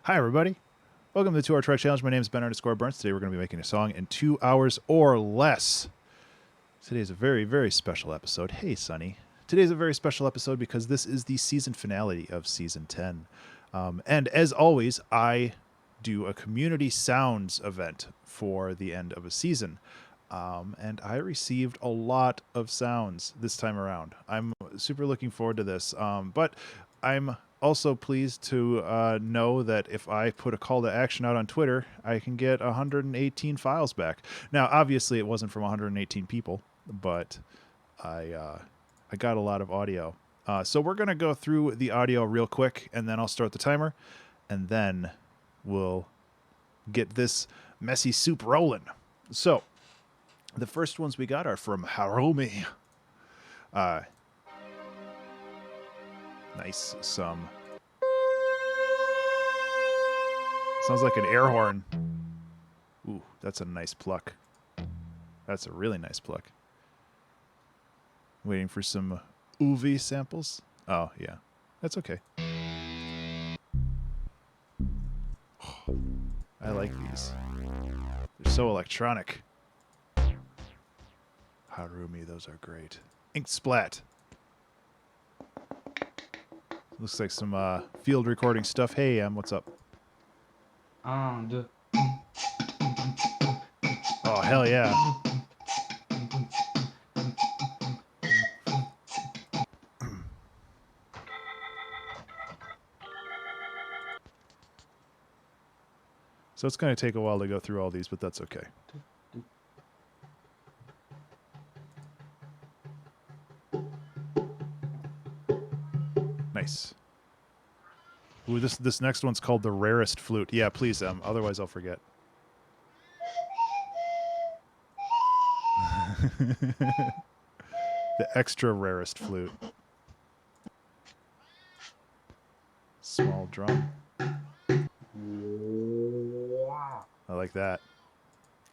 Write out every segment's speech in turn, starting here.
Hi, everybody. Welcome to the 2 Hour Track Challenge. My name is Ben_Burns. Today we're going to be making a song in 2 hours or less. Today is a very, very special episode. Hey, Sonny. Today's a very special episode because this is the season finale of Season 10. And as always, I do a community sounds event for the end of a season. And I received a lot of sounds this time around. I'm super looking forward to this. But I'm also pleased to know that if I put a call to action out on Twitter, I can get 118 files back. Now, obviously, it wasn't from 118 people, but I got a lot of audio. So we're going to go through the audio real quick, and then I'll start the timer, and then we'll get this messy soup rolling. So the first ones we got are from Harumi. Nice. Sounds like an air horn. Ooh, that's a nice pluck. That's a really nice pluck. Waiting for some UV samples. Oh, yeah. That's okay. Oh, I like these. They're so electronic. Harumi, those are great. Ink splat. Looks like some field recording stuff. Hey, what's up? Oh, hell yeah. So it's going to take a while to go through all these, but that's okay. Nice. Ooh, this next one's called the rarest flute. Yeah, please, otherwise I'll forget. The extra rarest flute. Small drum. I like that.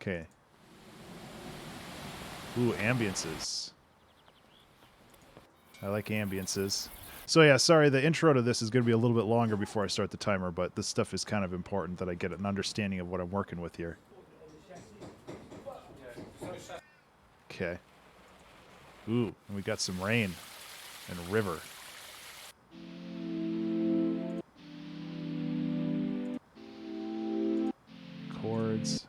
Okay. Ooh, ambiances. I like ambiances. So yeah, sorry, the intro to this is going to be a little bit longer before I start the timer, but this stuff is kind of important that I get an understanding of what I'm working with here. Okay. Ooh, and we got some rain and a river. Chords.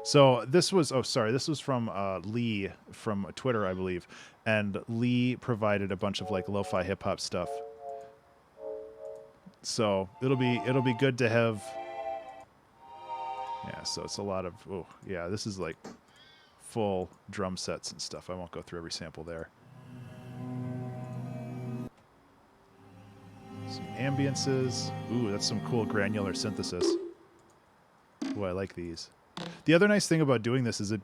So this was, this was from Lee from Twitter, I believe. And Lee provided a bunch of like lo-fi hip-hop stuff. So it'll be good to have. Yeah, so it's a lot of, oh yeah, this is like full drum sets and stuff. I won't go through every sample there. Some ambiances. Ooh, that's some cool granular synthesis. Ooh, I like these. The other nice thing about doing this is it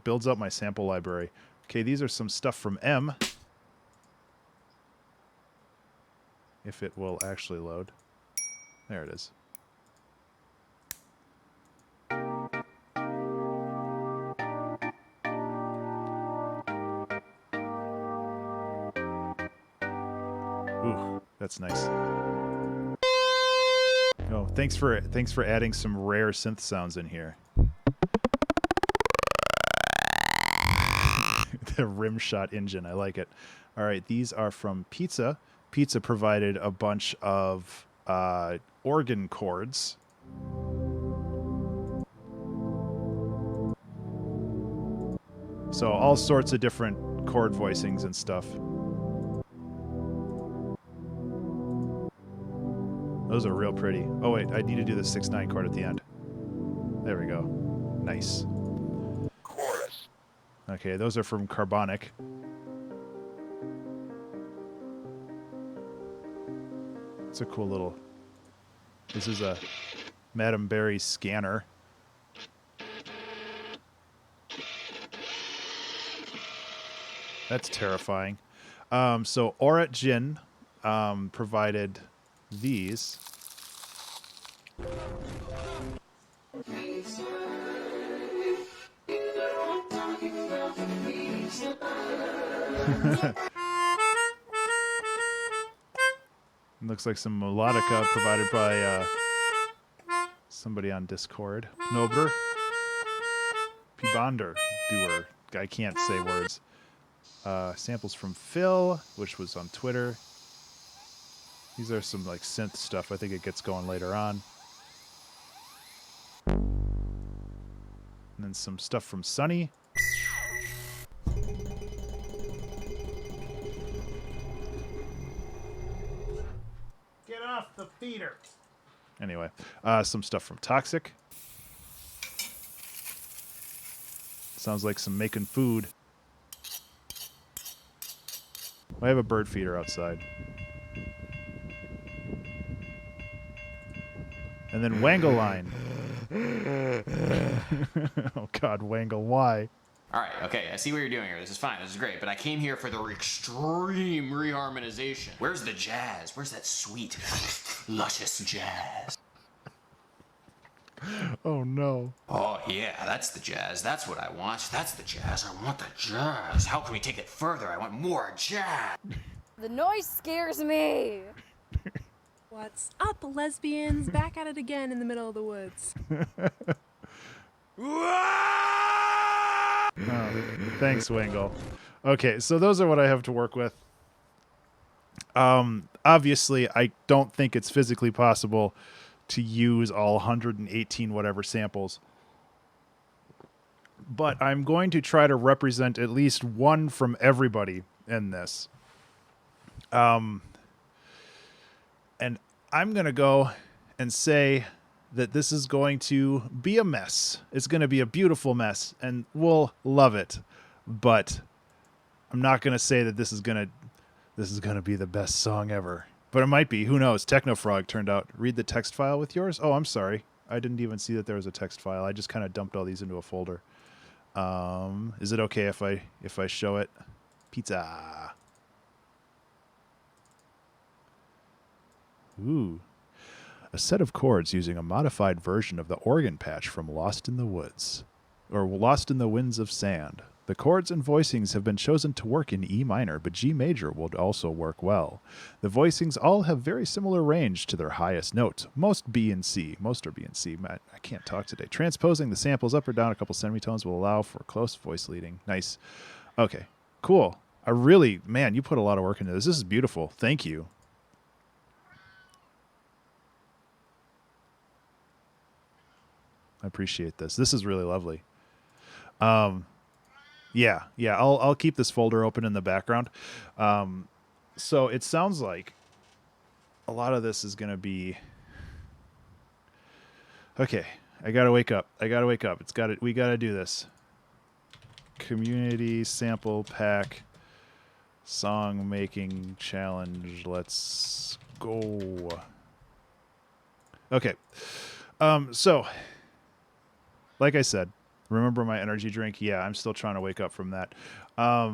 builds up my sample library. Okay, these are some stuff from M. If it will actually load. There it is. Ooh, that's nice. Oh, thanks for adding some rare synth sounds in here. The rimshot engine, I like it. All right, these are from Pizza. Pizza provided a bunch of organ chords. So all sorts of different chord voicings and stuff. Those are real pretty. Oh wait, I need to do the 6/9 chord at the end. There we go. Nice. Chorus. Okay, those are from Carbonic. It's a cool little. This is a Madame Berry scanner. That's terrifying. So Orat Jin provided these. Looks like some melodica provided by somebody on Discord. Nobler. Pibonder. Doer. I can't say words. Samples from Phil, which was on Twitter. These are some like synth stuff. I think it gets going later on. And then some stuff from Sunny. Get off the feeder. Anyway, some stuff from Toxic. Sounds like some making food. I have a bird feeder outside. And then Wangle Line. Oh God, Wangle, why? All right, okay, I see what you're doing here. This is fine, this is great, but I came here for the extreme reharmonization. Where's the jazz? Where's that sweet, luscious jazz? Oh no. Oh yeah, that's the jazz. That's what I want. That's the jazz. I want the jazz. How can we take it further? I want more jazz. The noise scares me. What's up, lesbians? Back at it again in the middle of the woods. Oh, thanks, Wangle. Okay, so those are what I have to work with. Obviously, I don't think it's physically possible to use all 118 whatever samples. But I'm going to try to represent at least one from everybody in this. And I'm going to go and say that this is going to be a mess. It's going to be a beautiful mess, and we'll love it. But I'm not going to say that this is going to be the best song ever. But it might be. Who knows? Technofrog turned out. Read the text file with yours? Oh, I'm sorry. I didn't even see that there was a text file. I just kind of dumped all these into a folder. Is it okay if I show it? Pizza. Ooh. A set of chords using a modified version of the organ patch from Lost in the Woods, or Lost in the Winds of Sand. The chords and voicings have been chosen to work in E minor, but G major will also work well. The voicings all have very similar range to their highest notes. Most are B and C. Matt, I can't talk today. Transposing the samples up or down a couple semitones will allow for close voice leading. Nice. Okay, cool. Man, you put a lot of work into this. This is beautiful. Thank you. I appreciate this. This is really lovely. Yeah, I'll keep this folder open in the background. So it sounds like a lot of this is going to be... Okay, I got to wake up. We got to do this. Community sample pack song making challenge. Let's go. Okay. So like I said, remember my energy drink? Yeah, I'm still trying to wake up from that. I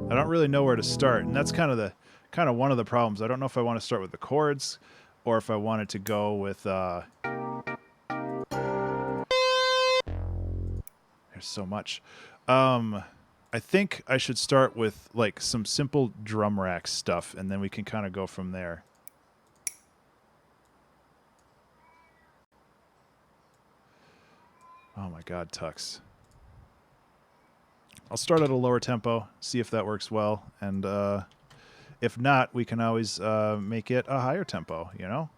don't really know where to start, and that's kind of one of the problems. I don't know if I want to start with the chords or if I wanted to go with there's so much. I think I should start with like some simple drum rack stuff, and then we can kind of go from there. Oh my God, Tux. I'll start at a lower tempo, see if that works well, and if not, we can always make it a higher tempo, you know?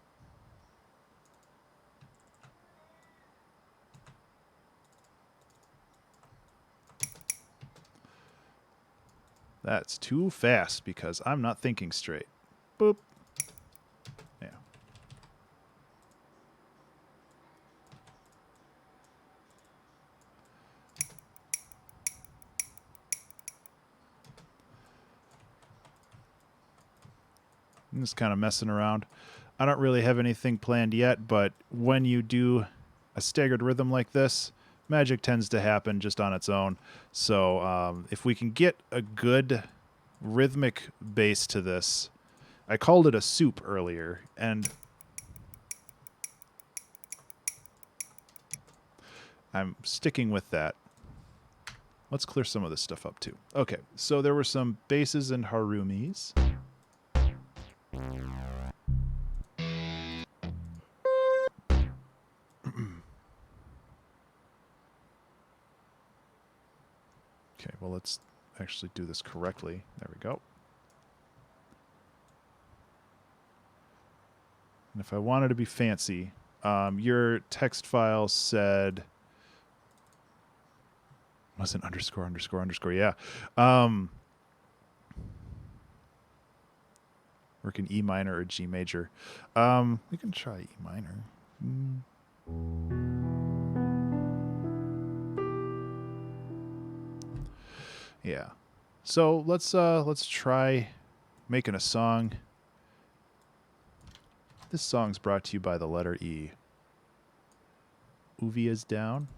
That's too fast because I'm not thinking straight. Boop. Yeah. I'm just kind of messing around. I don't really have anything planned yet, but when you do a staggered rhythm like this, magic tends to happen just on its own. So if we can get a good rhythmic base to this, I called it a soup earlier, and I'm sticking with that. let's clear some of this stuff up too. Okay, so there were some basses and harumis. Okay, well, let's actually do this correctly. There we go. And if I wanted to be fancy, your text file said... wasn't underscore, underscore, underscore, yeah. Work in E minor or G major. We can try E minor. Yeah. So let's try making a song. This song's brought to you by the letter E. Uvi is down.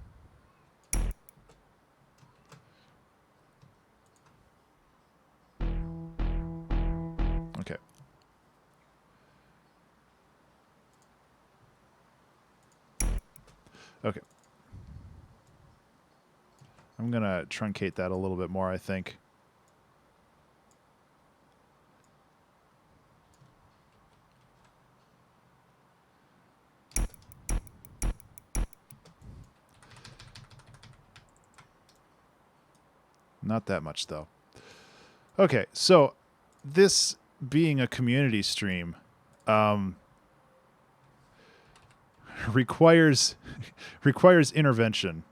Okay. Okay. I'm going to truncate that a little bit more, I think. Not that much, though. Okay, so this being a community stream requires intervention.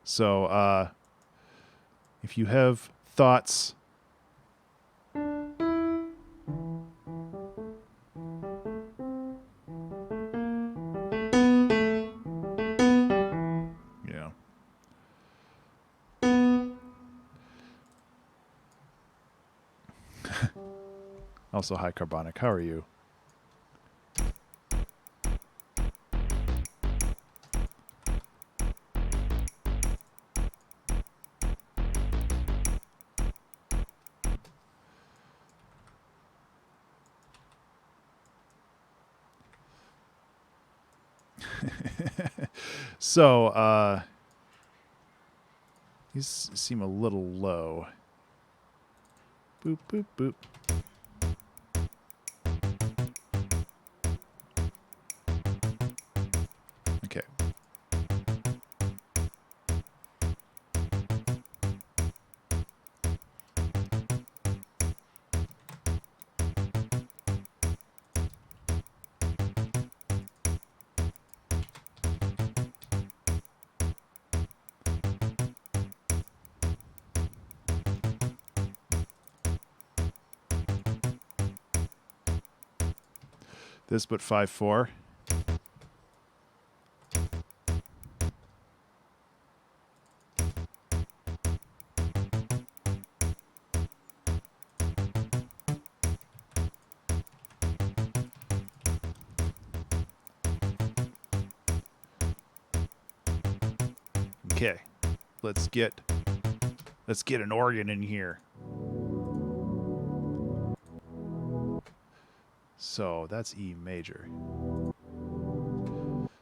So if you have thoughts, yeah. Also, hi Carbonic, how are you? So, these seem a little low. Boop, boop, boop. Okay. This but 5/4. Okay. Let's get an organ in here. So that's E major.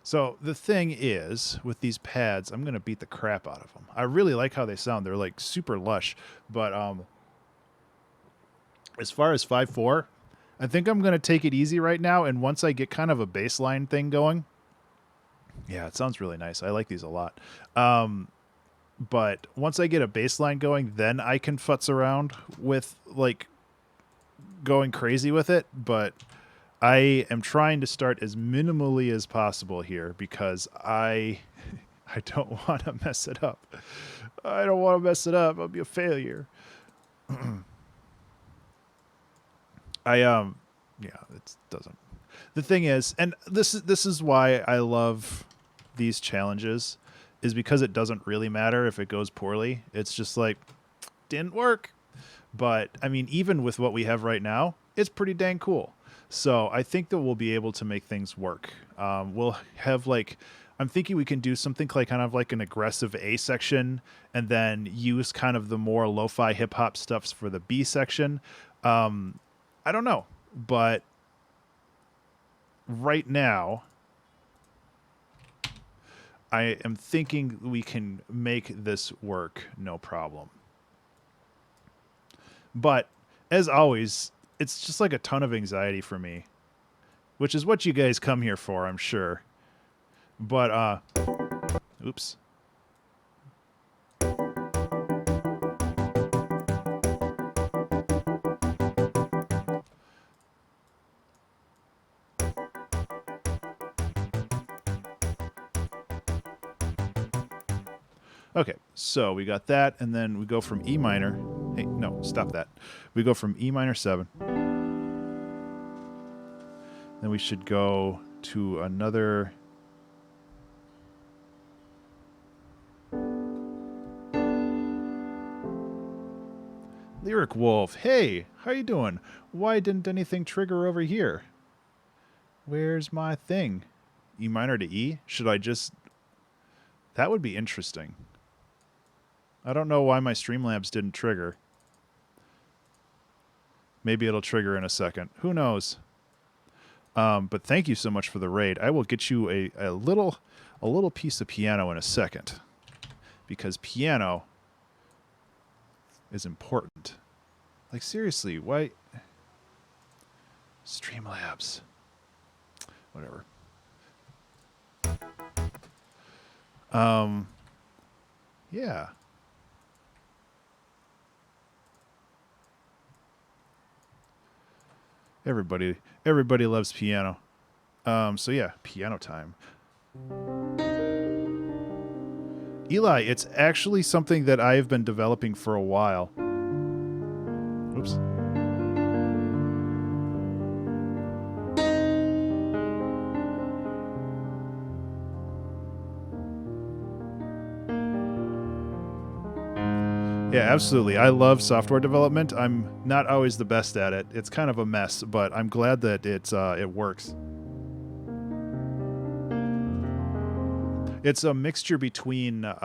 So the thing is, with these pads, I'm going to beat the crap out of them. I really like how they sound. They're like super lush. But as far as 5/4, I think I'm going to take it easy right now. And once I get kind of a bass line thing going, yeah, it sounds really nice. I like these a lot. But once I get a bass line going, then I can futz around with like going crazy with it. But I am trying to start as minimally as possible here because I don't want to mess it up. I don't want to mess it up. I'll be a failure. Yeah, it doesn't. The thing is, and this is why I love these challenges, is because it doesn't really matter if it goes poorly. It's just like, didn't work. But I mean, even with what we have right now, it's pretty dang cool. So I think that we'll be able to make things work. We'll have like, I'm thinking we can do something like kind of like an aggressive A section and then use kind of the more lo-fi hip hop stuffs for the B section. I don't know, but right now, I am thinking we can make this work, no problem. But as always, it's just like a ton of anxiety for me, which is what you guys come here for, I'm sure. But oops. Okay, so we got that, and then we go from E minor. Hey, no, stop that. We go from E minor 7. Then we should go to another. Lyric Wolf. Hey, how you doing? Why didn't anything trigger over here? Where's my thing? E minor to E? Should I just... That would be interesting. I don't know why my Streamlabs didn't trigger. Maybe it'll trigger in a second. Who knows? But thank you so much for the raid. I will get you a little piece of piano in a second, because piano is important. Like, seriously, why? Streamlabs. Whatever. Yeah. Everybody loves piano. So yeah, piano time. Eli, it's actually something that I've been developing for a while. Oops. Yeah, absolutely. I love software development. I'm not always the best at it. It's kind of a mess, but I'm glad that it works. It's a mixture between like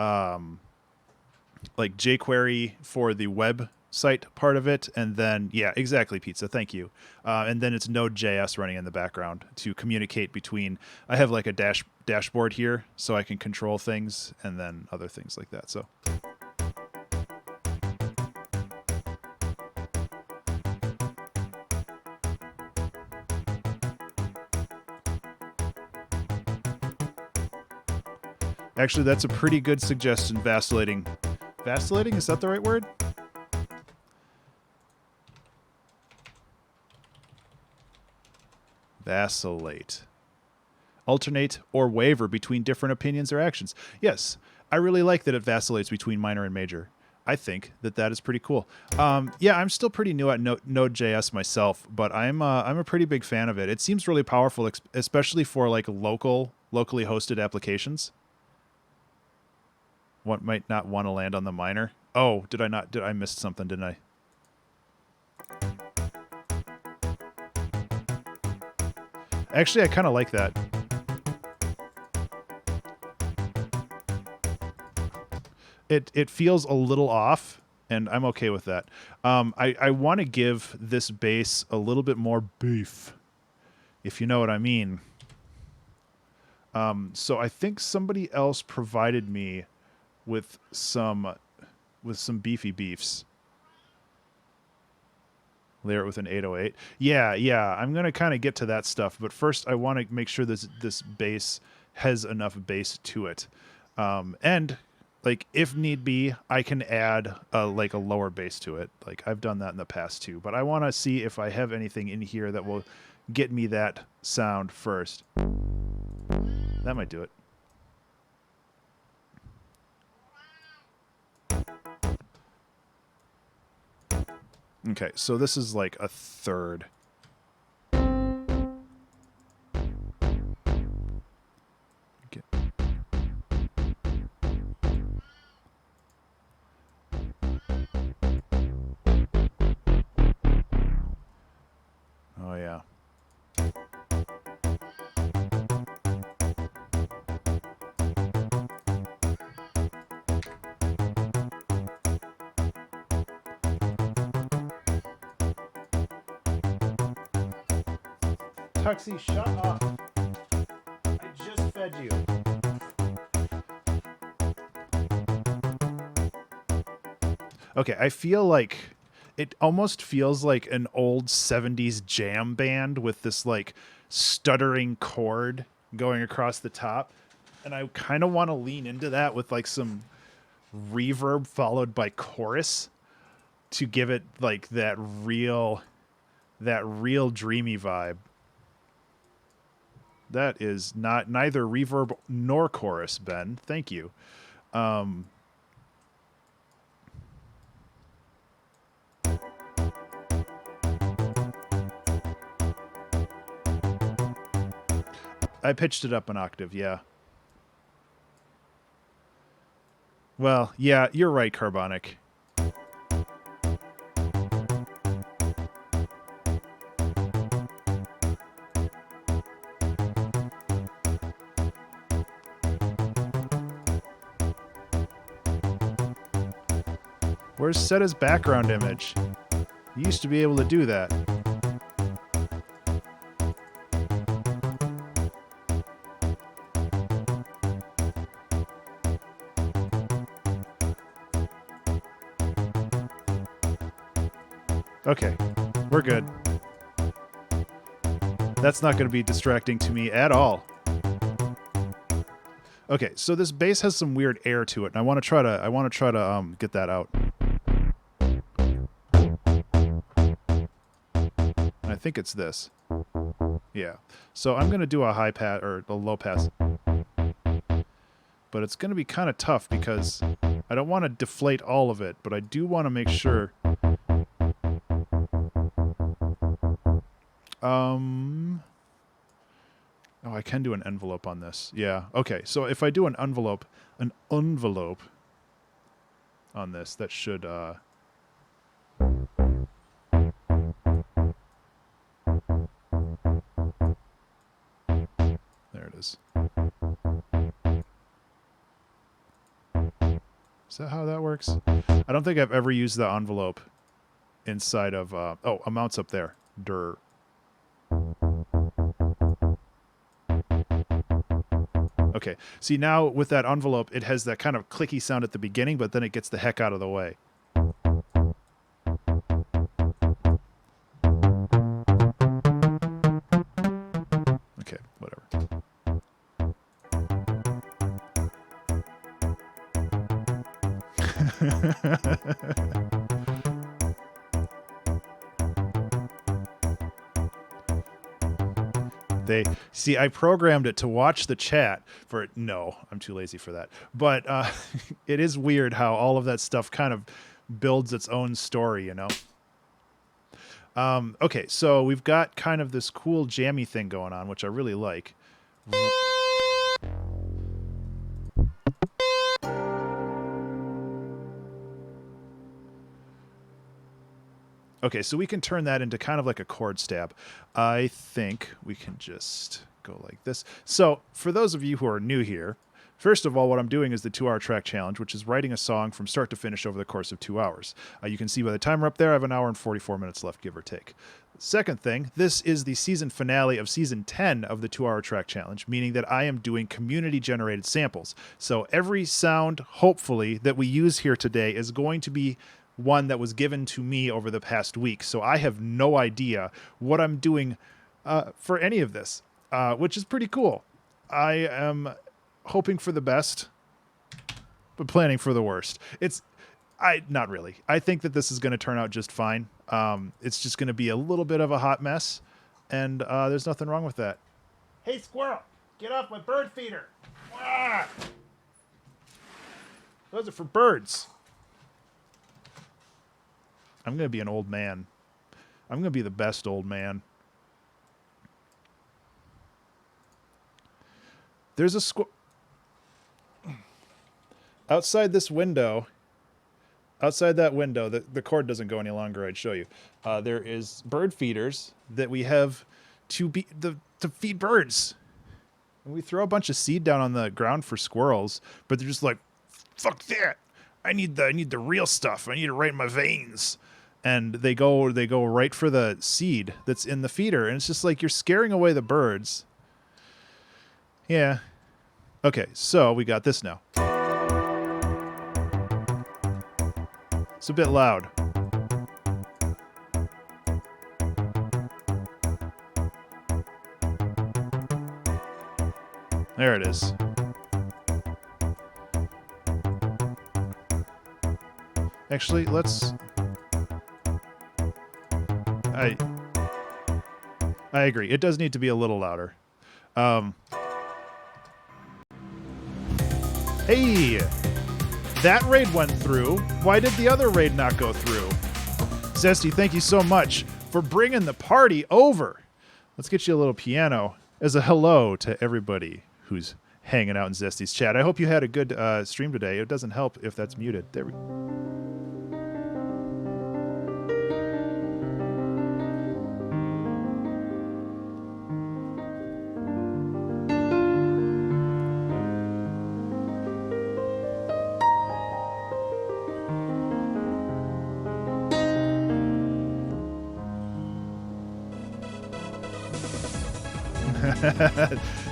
jQuery for the website part of it, and then yeah, exactly, Pizza. Thank you. And then it's Node.js running in the background to communicate between. I have like a dashboard here, so I can control things, and then other things like that. So. Actually, that's a pretty good suggestion, vacillating. Vacillating? Is that the right word? Vacillate. Alternate or waver between different opinions or actions. Yes, I really like that it vacillates between minor and major. I think that is pretty cool. Yeah, I'm still pretty new at Node.js myself, but I'm a pretty big fan of it. It seems really powerful, especially for like locally hosted applications. What might not want to land on the minor? Oh, did I miss something, didn't I? Actually, I kind of like that. It feels a little off, and I'm okay with that. I want to give this bass a little bit more beef, if you know what I mean. So I think somebody else provided me with some beefy beefs. Layer it with an 808. Yeah, I'm gonna kind of get to that stuff, but first I want to make sure this bass has enough bass to it, and like if need be, I can add like a lower bass to it. Like I've done that in the past too, but I want to see if I have anything in here that will get me that sound first. That might do it. Okay, so this is like a third. Okay. Oh yeah. Tuxie, shut up. I just fed you. Okay, I feel like it almost feels like an old 70s jam band with this like stuttering chord going across the top. And I kind of want to lean into that with like some reverb followed by chorus to give it like that real dreamy vibe. That is neither reverb nor chorus, Ben. Thank you. I pitched it up an octave, yeah. Well, yeah, you're right, Carbonic. Where's set as background image? You used to be able to do that. Okay, we're good. That's not going to be distracting to me at all. Okay, so this bass has some weird air to it, and I want to try to get that out. I think it's this. Yeah. So I'm going to do a high pass or a low pass. But it's going to be kind of tough because I don't want to deflate all of it, but I do want to make sure. Oh, I can do an envelope on this. Yeah. Okay. So if I do an envelope on this, that should there it is. Is that how that works? I don't think I've ever used the envelope inside of oh, amounts up there. Dur. Okay. See, now with that envelope, it has that kind of clicky sound at the beginning, but then it gets the heck out of the way. Okay, whatever. See, I programmed it to watch the chat for it. No, I'm too lazy for that. But it is weird how all of that stuff kind of builds its own story, you know? Okay, so we've got kind of this cool jammy thing going on, which I really like. Okay, so we can turn that into kind of like a chord stab. I think we can just go like this. So for those of you who are new here, first of all, what I'm doing is the 2-hour track challenge, which is writing a song from start to finish over the course of 2 hours. You can see by the timer up there, I have an hour and 44 minutes left, give or take. Second thing, this is the season finale of season 10 of the 2-hour track challenge, meaning that I am doing community-generated samples. So every sound, hopefully, that we use here today is going to be one that was given to me over the past week. So I have no idea what I'm doing for any of this, which is pretty cool. I am hoping for the best, but planning for the worst. Not really. I think that this is going to turn out just fine. It's just going to be a little bit of a hot mess, and there's nothing wrong with that. Hey, squirrel, get off my bird feeder. Ah! Those are for birds. I'm going to be an old man. I'm going to be the best old man. There's a outside this window, outside that window, the cord doesn't go any longer, I'd show you. There is bird feeders that we have to feed birds. And we throw a bunch of seed down on the ground for squirrels, but they're just like, fuck that. I need the real stuff. I need it right in my veins. And they go right for the seed that's in the feeder. And it's just like, you're scaring away the birds. Yeah. Okay, so we got this now. It's a bit loud. There it is. Actually, let's... I agree. It does need to be a little louder. Hey! That raid went through. Why did the other raid not go through? Zesty, thank you so much for bringing the party over. Let's get you a little piano as a hello to everybody who's hanging out in Zesty's chat. I hope you had a good stream today. It doesn't help if that's muted. There we go.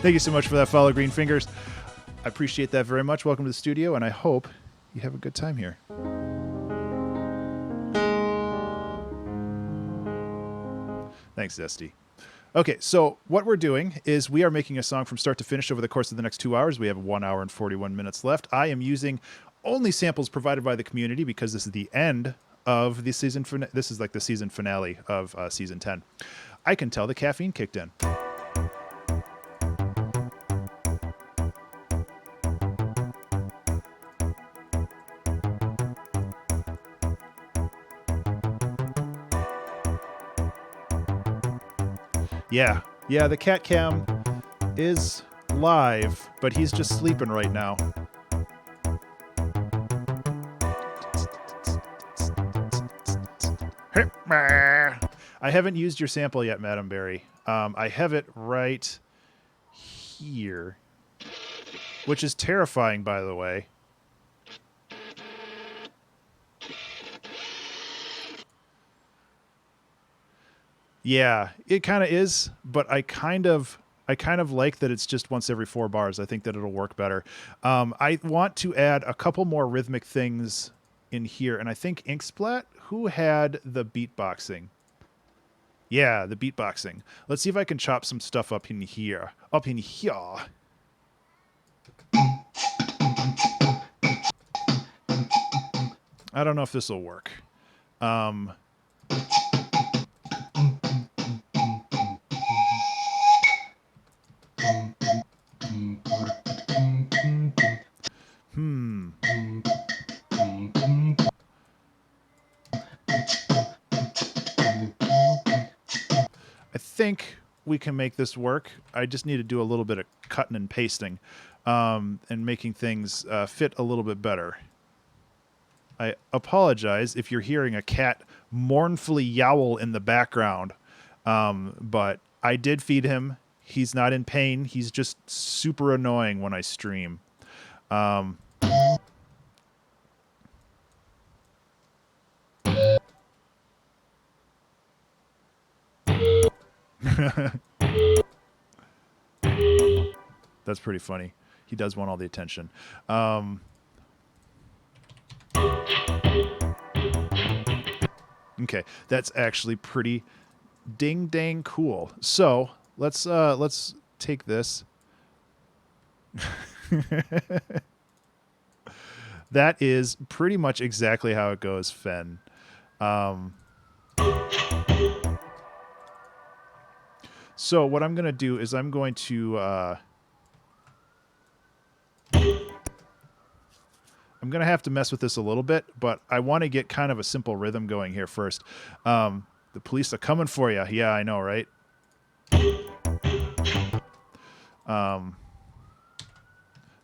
Thank you so much for that follow, Green Fingers. I appreciate that very much. Welcome to the studio, and I hope you have a good time here. Thanks, Zesty. Okay, so what we're doing is we are making a song from start to finish over the course of the next 2 hours. We have 1 hour and 41 minutes left. I am using only samples provided by the community because this is the end of the season. This is like the season finale of season 10. I can tell the caffeine kicked in. Yeah, the cat cam is live, but he's just sleeping right now. I haven't used your sample yet, Madam Berry. I have it right here, which is terrifying, by the way. Yeah, it kind of is, but I kind of like that it's just once every 4 bars. I think that it'll work better. I want to add a couple more rhythmic things in here, and I think Inksplat, who had the beatboxing? Yeah, the beatboxing. Let's see if I can chop some stuff up in here. Up in here. I don't know if this will work. I think we can make this work. I just need to do a little bit of cutting and pasting and making things fit a little bit better. I apologize if you're hearing a cat mournfully yowl in the background, but I did feed him. He's not in pain. He's just super annoying when I stream. That's pretty funny. He does want all the attention. Okay, that's actually pretty ding dang cool. So let's take this. That is pretty much exactly how it goes, Fen. So what I'm going to do is I'm going to have to mess with this a little bit, but I want to get kind of a simple rhythm going here first. The police are coming for you. Yeah, I know, right?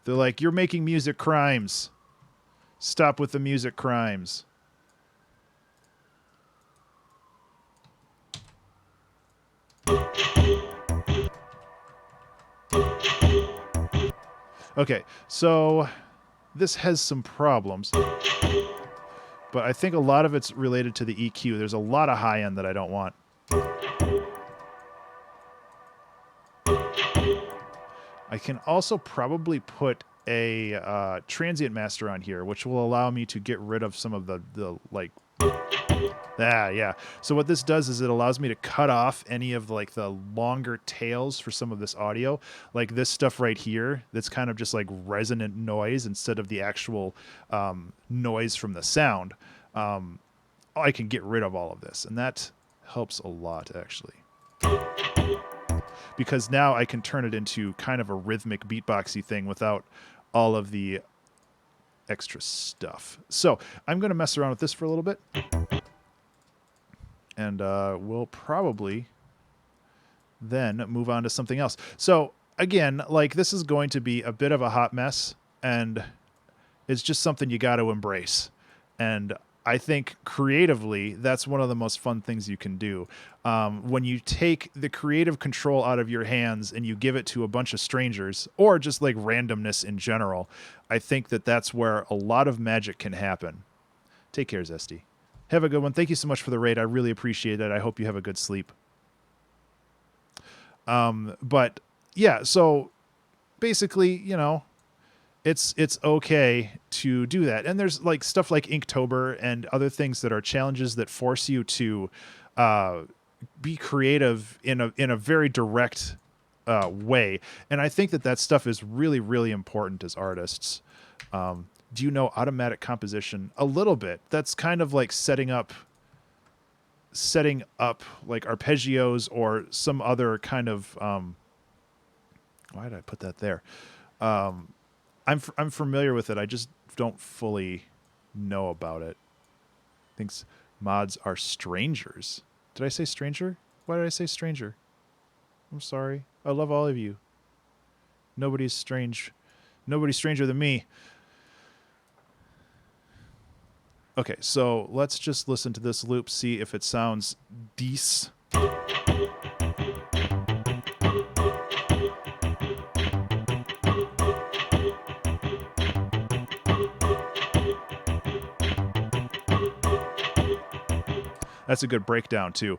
They're like, you're making music crimes. Stop with the music crimes. Okay, so this has some problems, but I think a lot of it's related to the EQ. There's a lot of high end that I don't want. I can also probably put a transient master on here, which will allow me to get rid of some of the like. Yeah. So what this does is it allows me to cut off any of like the longer tails for some of this audio, like this stuff right here. That's kind of just like resonant noise instead of the actual noise from the sound. I can get rid of all of this, and that helps a lot actually, because now I can turn it into kind of a rhythmic beatboxy thing without all of the extra stuff. So I'm going to mess around with this for a little bit. And we'll probably then move on to something else. So again, like this is going to be a bit of a hot mess, and it's just something you got to embrace. And I think creatively, that's one of the most fun things you can do. When you take the creative control out of your hands and you give it to a bunch of strangers, or just like randomness in general, I think that that's where a lot of magic can happen. Take care, Zesty. Have a good one. Thank you so much for the raid. I really appreciate it. I hope you have a good sleep. But yeah, so basically, you know, it's okay to do that. And there's like stuff like Inktober and other things that are challenges that force you to be creative in a very direct way. And I think that stuff is really, really important as artists. Do you know automatic composition? A little bit. That's kind of like setting up like arpeggios or some other kind of why did I put that there? I'm familiar with it. I just don't fully know about it. Thinks mods are strangers. Did I say stranger? Why did I say stranger? I'm sorry. I love all of you. Nobody's strange. Nobody's stranger than me. Okay, so let's just listen to this loop, see if it sounds decent. That's a good breakdown, too.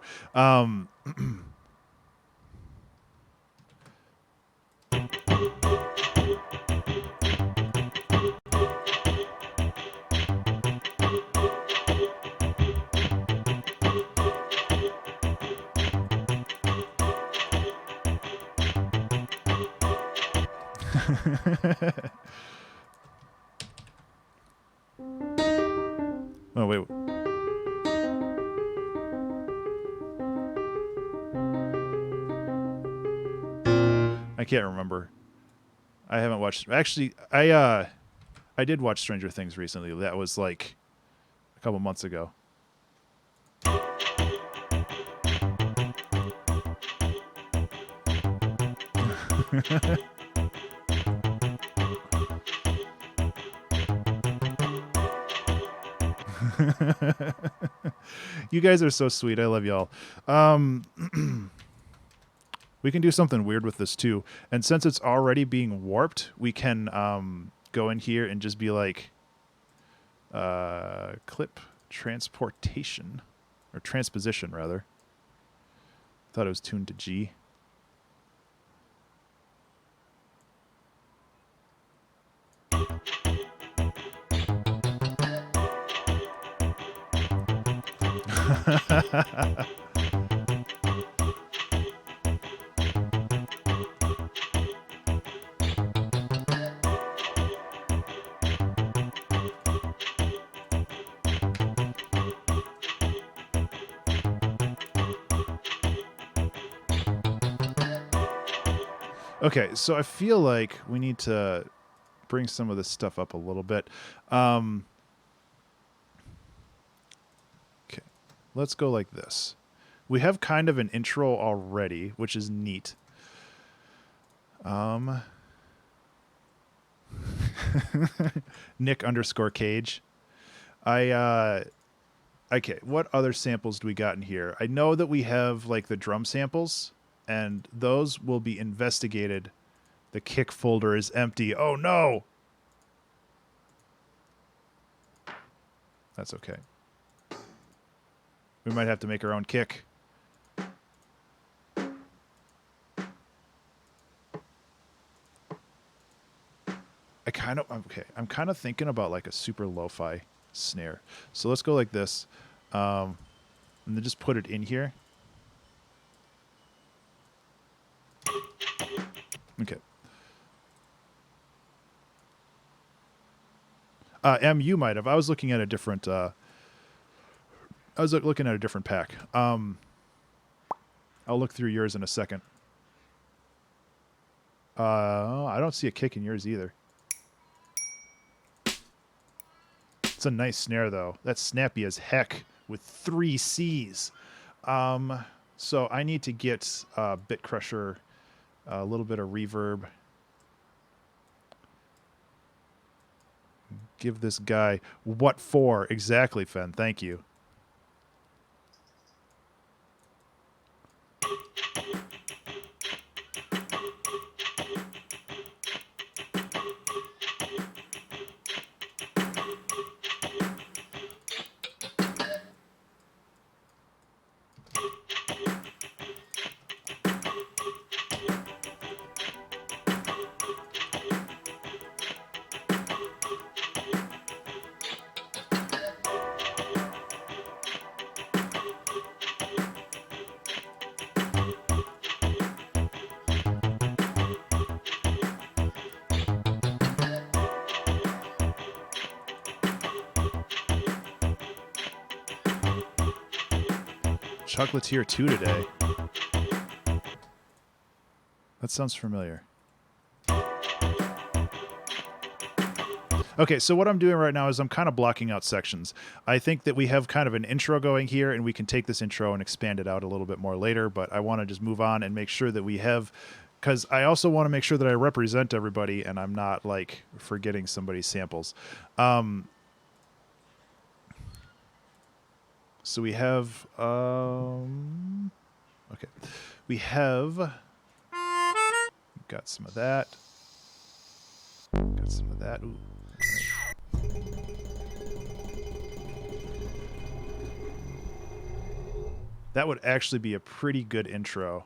Oh, wait. I can't remember. I haven't watched. Actually, I did watch Stranger Things recently. That was like a couple months ago. You guys are so sweet. I love y'all. We can do something weird with this too. And since it's already being warped, we can go in here and just be like clip transportation or transposition rather. Thought it was tuned to G. Okay, so I feel like we need to bring some of this stuff up a little bit. Okay, let's go like this. We have kind of an intro already, which is neat. Nick_Cage. Okay, what other samples do we got in here? I know that we have like the drum samples, and those will be investigated. The kick folder is empty. Oh no! That's okay. We might have to make our own kick. I know. Okay, I'm kind of thinking about like a super lo-fi snare. So let's go like this, and then just put it in here. Okay. You might have. I was looking at a different. I was looking at a different pack. I'll look through yours in a second. I don't see a kick in yours either. It's a nice snare though. That's snappy as heck with 3 C's. So I need to get Bit Crusher, a little bit of reverb. Give this guy what for exactly, Fen. Thank you. Chocolatier 2 today. That sounds familiar. Okay, so what I'm doing right now is I'm kind of blocking out sections. I think that we have kind of an intro going here, and we can take this intro and expand it out a little bit more later, but I want to just move on and make sure that we have, because I also want to make sure that I represent everybody and I'm not, like, forgetting somebody's samples. So we have, okay, we have, got some of that, got some of that, ooh. That would actually be a pretty good intro.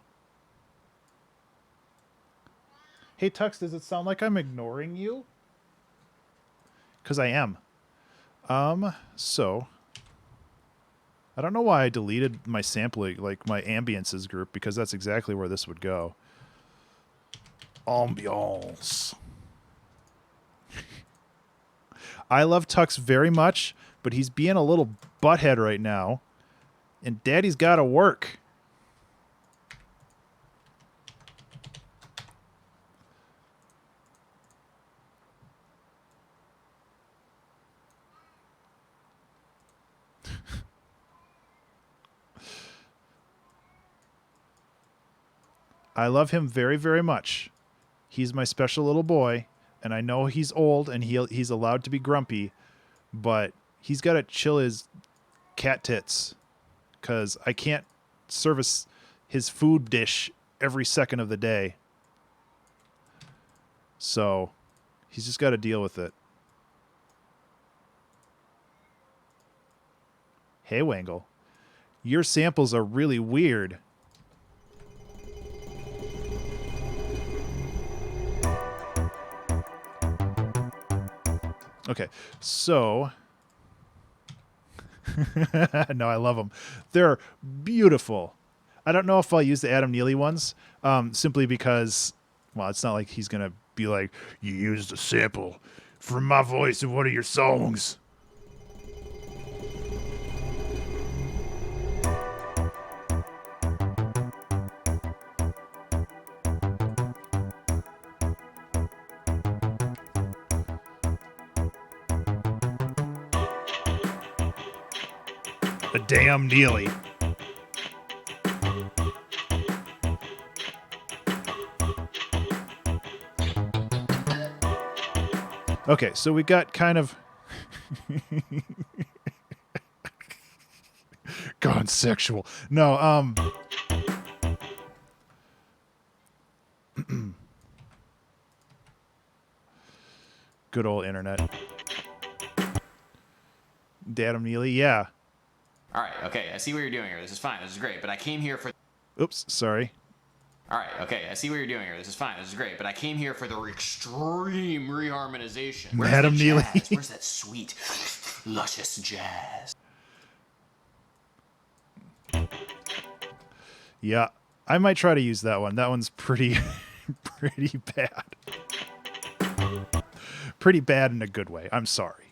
Hey, Tux, does it sound like I'm ignoring you? Because I am. So I don't know why I deleted my sampling, like my ambiances group, because that's exactly where this would go. Ambiance. I love Tux very much, but he's being a little butthead right now, and Daddy's got to work. I love him very, very much. He's my special little boy, and I know he's old and he's allowed to be grumpy, but he's got to chill his cat tits, because I can't service his food dish every second of the day. So he's just got to deal with it. Hey, Wangle. Your samples are really weird. Okay, so no, I love them. They're beautiful. I don't know if I'll use the Adam Neely ones, simply because, well, it's not like he's gonna be like, you used a sample from my voice in one of your songs. A damn Neely. Okay, so we got kind of gone sexual. No, good old internet. Adam Neely, yeah. All right, okay, I see what you're doing here. This is fine. This is great. But I came here for... Oops, sorry. All right, okay, I see what you're doing here. This is fine. This is great. But I came here for the extreme reharmonization. Where's Adam the Neely. jazz? Where's that sweet, luscious jazz? Yeah, I might try to use that one. That one's pretty, pretty bad. Pretty bad in a good way. I'm sorry.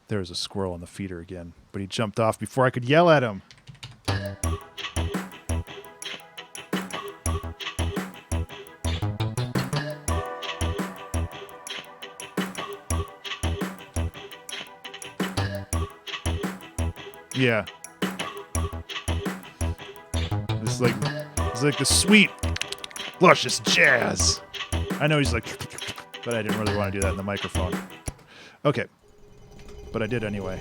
There was a squirrel on the feeder again, but he jumped off before I could yell at him. Yeah. It's like the sweet, luscious jazz. I know he's like, but I didn't really want to do that in the microphone. Okay. But I did anyway.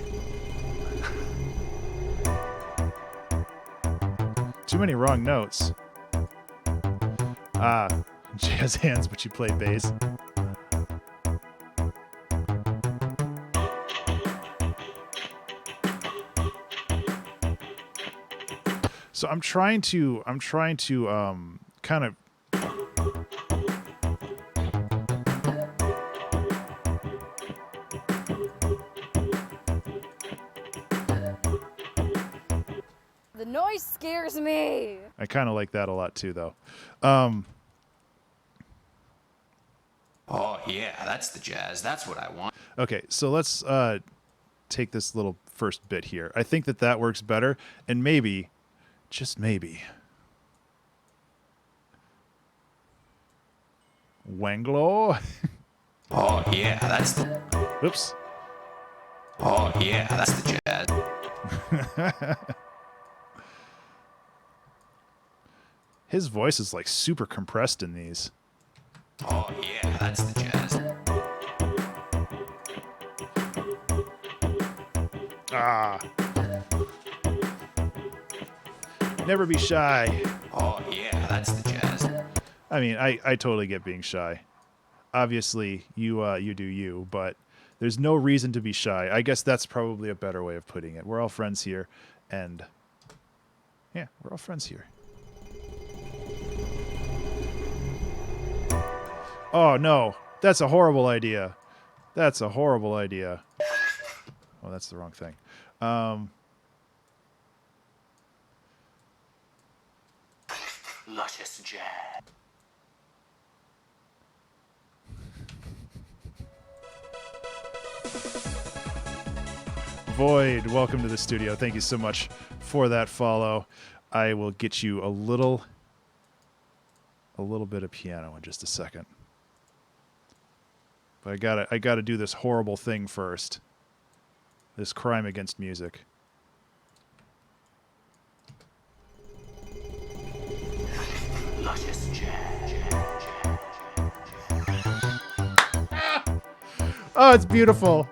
Too many wrong notes. Ah, jazz hands, but you play bass. So I'm trying to kind of The noise scares me. I kind of like that a lot too, though. Oh, yeah, that's the jazz. That's what I want. Okay, so let's take this little first bit here. I think that works better, and maybe, just maybe, Wanglo. Oh, yeah, that's the... Oops. Oh, yeah, that's the jazz. His voice is like super compressed in these. Oh, yeah, that's the jazz. Ah. Never be shy. Oh, yeah, that's the jazz. I mean, I totally get being shy. Obviously, you do you, but there's no reason to be shy. I guess that's probably a better way of putting it. We're all friends here, and yeah, we're all friends here. Oh, no. That's a horrible idea. That's a horrible idea. Oh, that's the wrong thing. Luscious jazz. Void, welcome to the studio. Thank you so much for that follow. I will get you a little bit of piano in just a second. But I gotta do this horrible thing first. This crime against music. Luscious jazz. Oh, it's beautiful.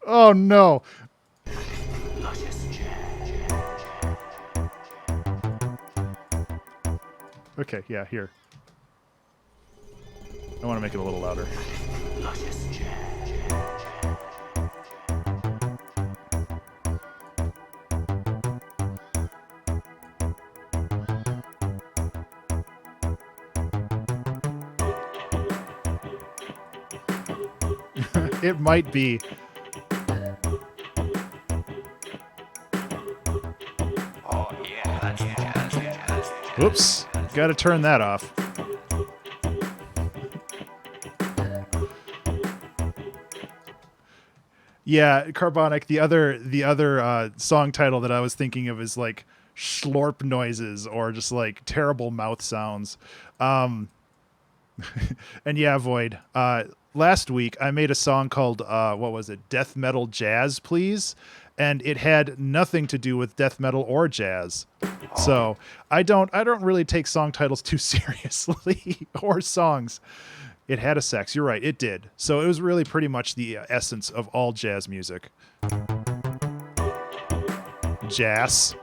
Oh no. Luscious jazz. Okay, yeah, here. I want to make it a little louder. Luscious jazz. It might be. Oh, yeah, that's the jazz. Whoops. Got to turn that off. Yeah, Carbonic. The other song title that I was thinking of is like schlorp noises or just like terrible mouth sounds. And yeah, Void. Last week I made a song called what was it? Death Metal Jazz, Please, and it had nothing to do with death metal or jazz. So I don't really take song titles too seriously or songs. It had a sex. You're right. It did. So it was really pretty much the essence of all jazz music. Jazz.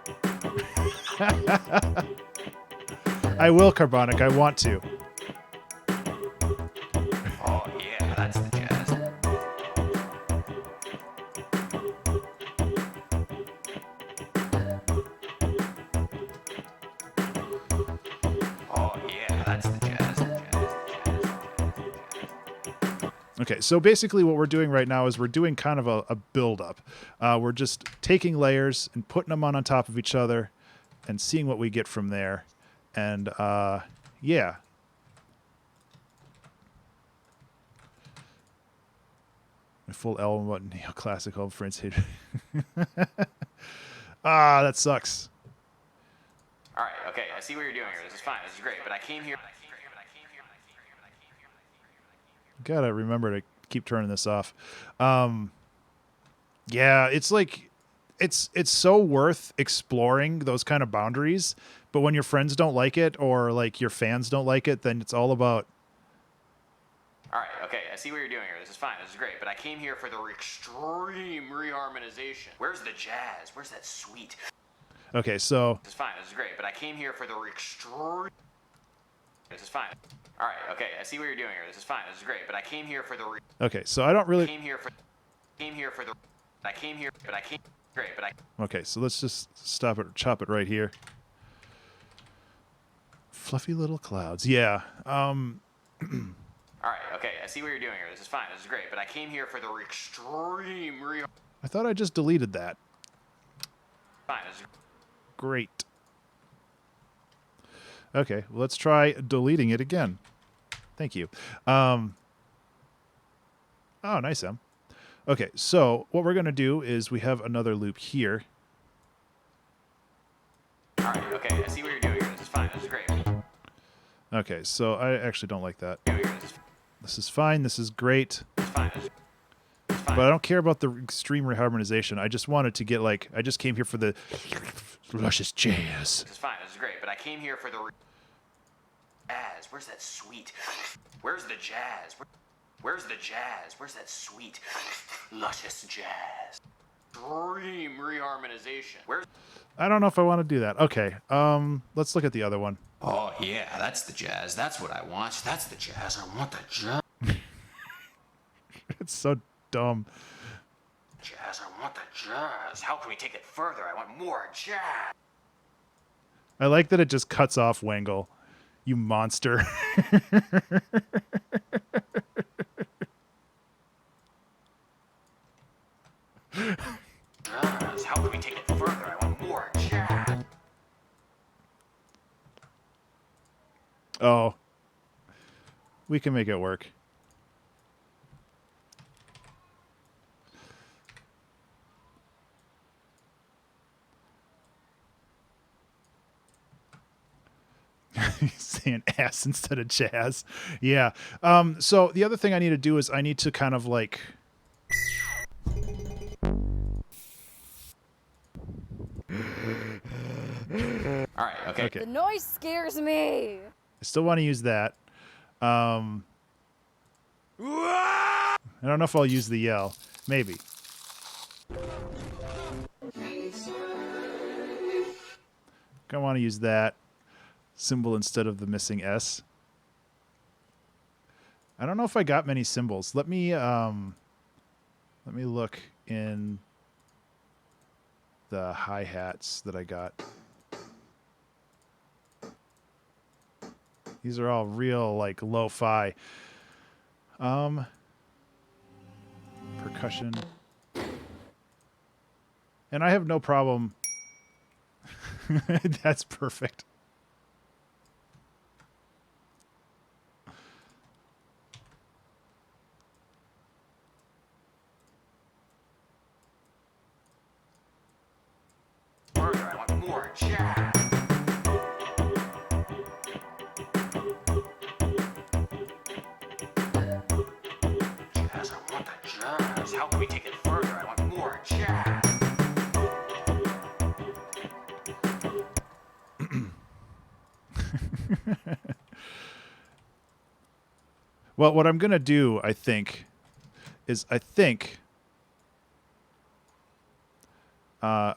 I will, Carbonic. I want to. Oh, yeah, that's the jazz. that's the jazz. Okay, so basically what we're doing right now is we're doing kind of a build-up. We're just taking layers and putting them on top of each other and seeing what we get from there. And, yeah. My full album about neoclassical Prince. Ah, that sucks. All right, okay, I see what you're doing here. This is fine. This is great, but I came here. Gotta remember to keep turning this off. Yeah, it's like it's so worth exploring those kind of boundaries, but when your friends don't like it or like your fans don't like it, then it's all about. All right, okay, I see what you're doing here. This is fine. This is great, but I came here for the extreme reharmonization. Where's the jazz? Where's that sweet? Okay, so This is fine. This is great, but I came here for the extreme. This is fine. All right, okay, I see what you're doing here. This is fine. This is great, but I came here for the. okay, so I don't really. Came here for the. I came here, but I came. Great, but I. Okay, so let's just stop it, chop it right here. Fluffy little clouds. Yeah. All right, okay, I see what you're doing here. This is fine. This is great, but I came here for the extreme I thought I just deleted that. Fine. This is Great. Okay, well, let's try deleting it again. Thank you. Oh, nice, Em. Okay, so what we're going to do is we have another loop here. All right, okay, I see what you're doing here. This is fine. This is great. Okay, so I actually don't like that. This This is fine. This is great. is fine. This is fine. But I don't care about the extreme reharmonization. I just wanted to get, like, I just came here for the luscious jazz. This is fine. This is great, but I came here for the jazz. Where's that sweet? Where's the jazz? Where's the jazz? Where's that sweet, luscious jazz? Extreme reharmonization. Where's? I don't know if I want to do that. Okay, let's look at the other one. Oh yeah, that's the jazz. That's what I want. That's the jazz. I want the jazz. It's so dumb. Jazz. I want the jazz. How can we take it further? I want more jazz. I like that it just cuts off Wangle. You monster. Jazz. How can we take it further? I want more jazz. Oh. We can make it work. He's saying ass instead of jazz. Yeah. So the other thing I need to do is I need to kind of like... All right. Okay. Okay. The noise scares me. I still want to use that. I don't know if I'll use the yell. Maybe. I want to use that symbol instead of the missing S. I don't know if I got many symbols. Let me look in the hi-hats that I got. These are all real, like, lo-fi. Percussion. And I have no problem. That's perfect. Further, I want more jazz. Jazz, I want the jazz. How can we take it further? I want more jazz. Well, what I'm going to do, I think, is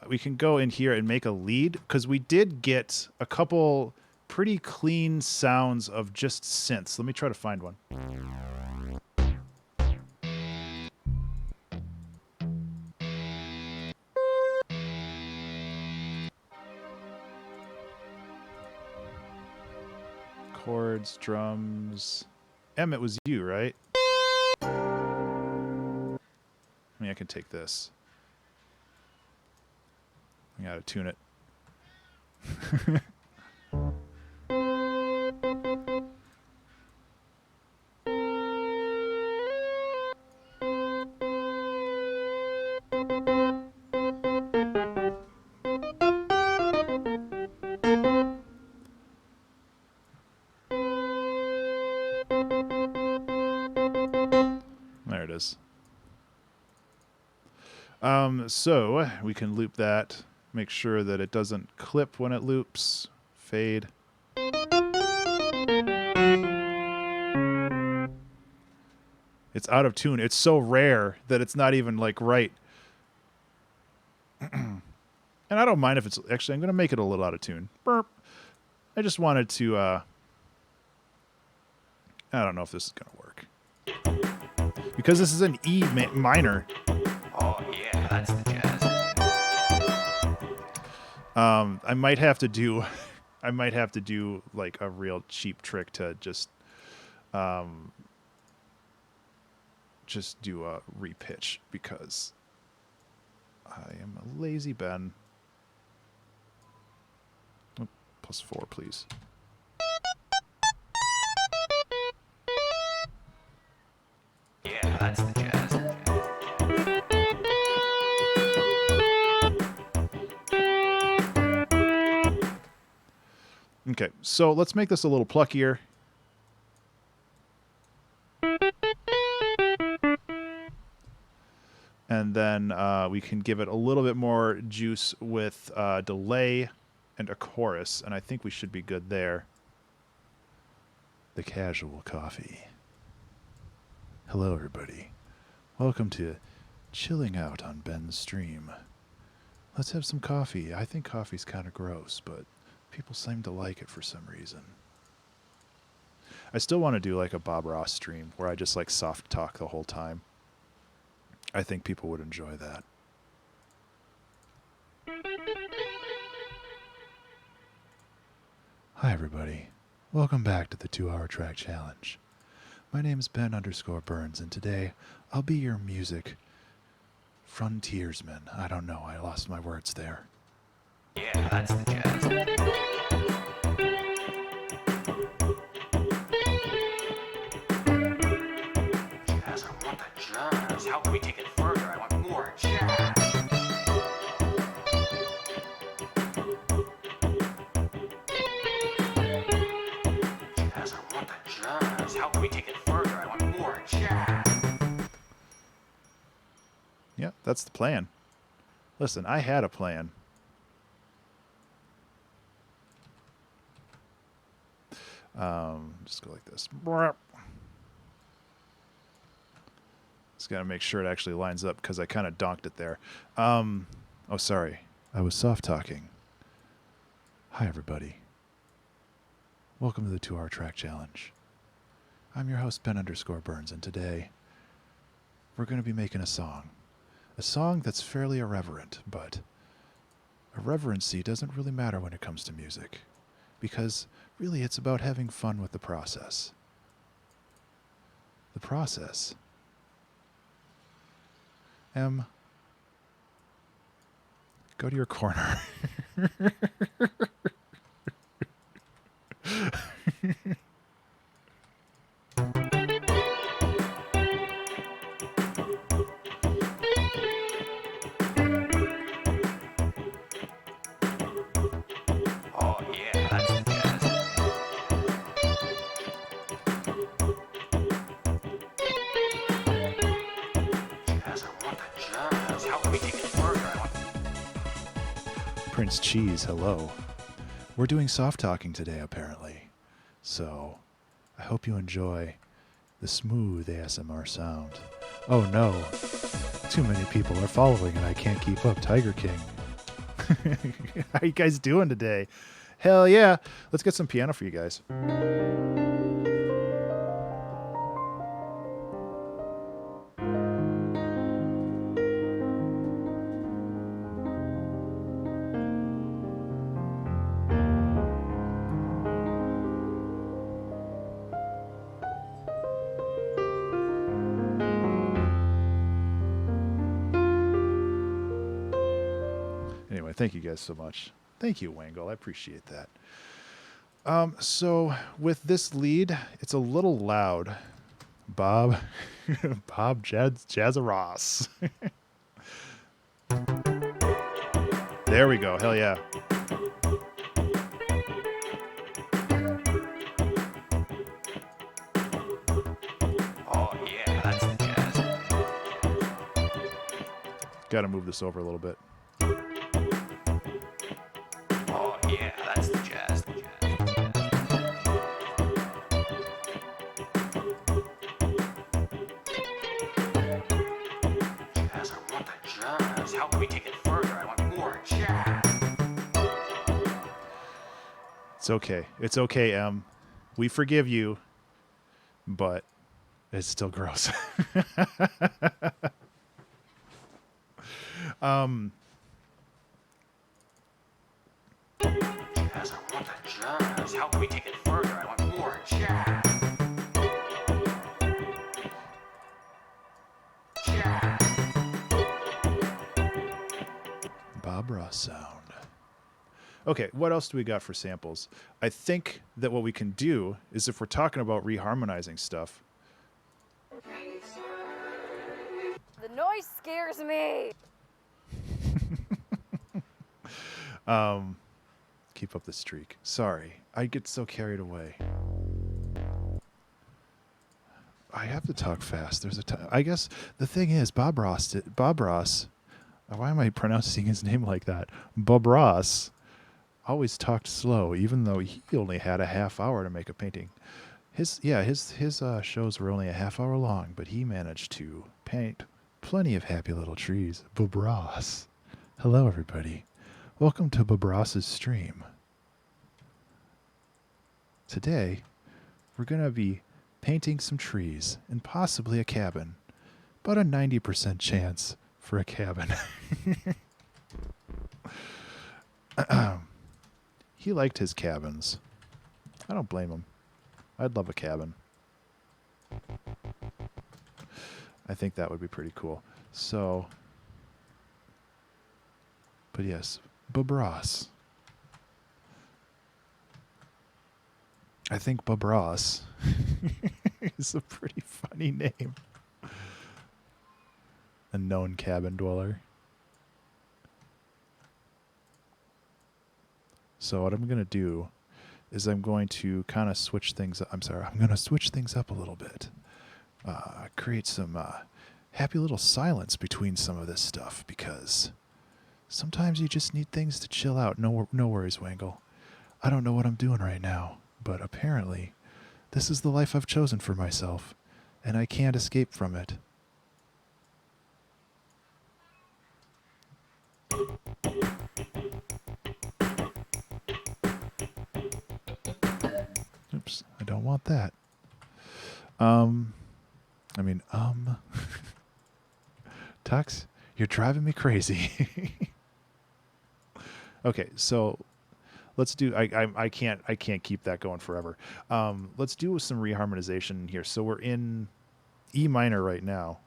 we can go in here and make a lead, because we did get a couple pretty clean sounds of just synths. Let me try to find one. Chords, drums. Em, it was you, right? I mean, I can take this. I gotta tune it. There it is. So we can loop that. Make sure that it doesn't clip when it loops. Fade. It's out of tune. It's so rare that it's not even like right. And I don't mind if it's actually, I'm going to make it a little out of tune. Burp. I just wanted to, I don't know if this is going to work. Because this is an E minor. Oh yeah, that's the jazz. I might have to do, like a real cheap trick to just do a repitch because I am a lazy Ben. Oh, +4, please. Yeah, that's the jazz. Okay, so let's make this a little pluckier. And then we can give it a little bit more juice with delay and a chorus. And I think we should be good there. The Casual Coffee. Hello, everybody. Welcome to Chilling Out on Ben's stream. Let's have some coffee. I think coffee's kind of gross, but people seem to like it for some reason. I still want to do like a Bob Ross stream where I just like soft talk the whole time. I think people would enjoy that. Hi, everybody. Welcome back to the 2-Hour Track Challenge. My name is Ben_Burns, and today I'll be your music frontiersman. I don't know. I lost my words there. Yeah, that's the jazz. Jazz, I want the jazz. How can we take it further? I want more jazz. Jazz, I want the jazz. How can we take it further? I want more jazz. Yeah, that's the plan. Listen, I had a plan. Just go like this. Just got to make sure it actually lines up because I kind of donked it there. Oh, sorry. I was soft talking. Hi, everybody. Welcome to the 2-Hour Track Challenge. I'm your host, Ben_Burns, and today we're going to be making a song. A song that's fairly irreverent, but irreverency doesn't really matter when it comes to music. Because really it's about having fun with the process. The process. Em, go to your corner. Oh yeah, that's the jazz. Jazz, I want the jazz. How can we take it further? I want Prince Cheese, hello. We're doing soft talking today, apparently. So, I hope you enjoy the smooth ASMR sound. Oh no, too many people are following and I can't keep up. Tiger King. How you guys doing today? Hell yeah. Let's get some piano for you guys. Thank you guys so much. Thank you, Wangle. I appreciate that. So with this lead, it's a little loud. Bob Jazzaross. There we go. Hell yeah. Oh yeah, that's the jazz. Got to move this over a little bit. Oh yeah, that's the jazz. Jazz, I want the jazz. How can we take it further? I want more jazz. It's okay. It's okay, Em. We forgive you, but it's still gross. Jazz, I want the jazz. How can we take it further? I want more jazz. Jazz. Bob Ross sound. Okay, what else do we got for samples? I think that what we can do is if we're talking about reharmonizing stuff. The noise scares me. Keep up the streak. Sorry, I get so carried away. I have to talk fast. There's a time. I guess the thing is, Bob Ross. Why am I pronouncing his name like that? Bob Ross always talked slow, even though he only had a half hour to make a painting. His shows were only a half hour long, but he managed to paint plenty of happy little trees. Bob Ross. Hello, everybody. Welcome to Bob Ross's stream. Today, we're going to be painting some trees and possibly a cabin. About a 90% chance for a cabin. He liked his cabins. I don't blame him. I'd love a cabin. I think that would be pretty cool. So, but yes, Bob Ross. I think Bob Ross is a pretty funny name. A known cabin dweller. So what I'm going to do is I'm going to kind of switch things up. I'm going to switch things up a little bit. Create some happy little silence between some of this stuff because sometimes you just need things to chill out. No worries, Wangle. I don't know what I'm doing right now, but apparently this is the life I've chosen for myself, and I can't escape from it. Oops, I don't want that. Tux, you're driving me crazy. Okay, so let's do. I can't keep that going forever. Let's do some reharmonization here. So we're in E minor right now.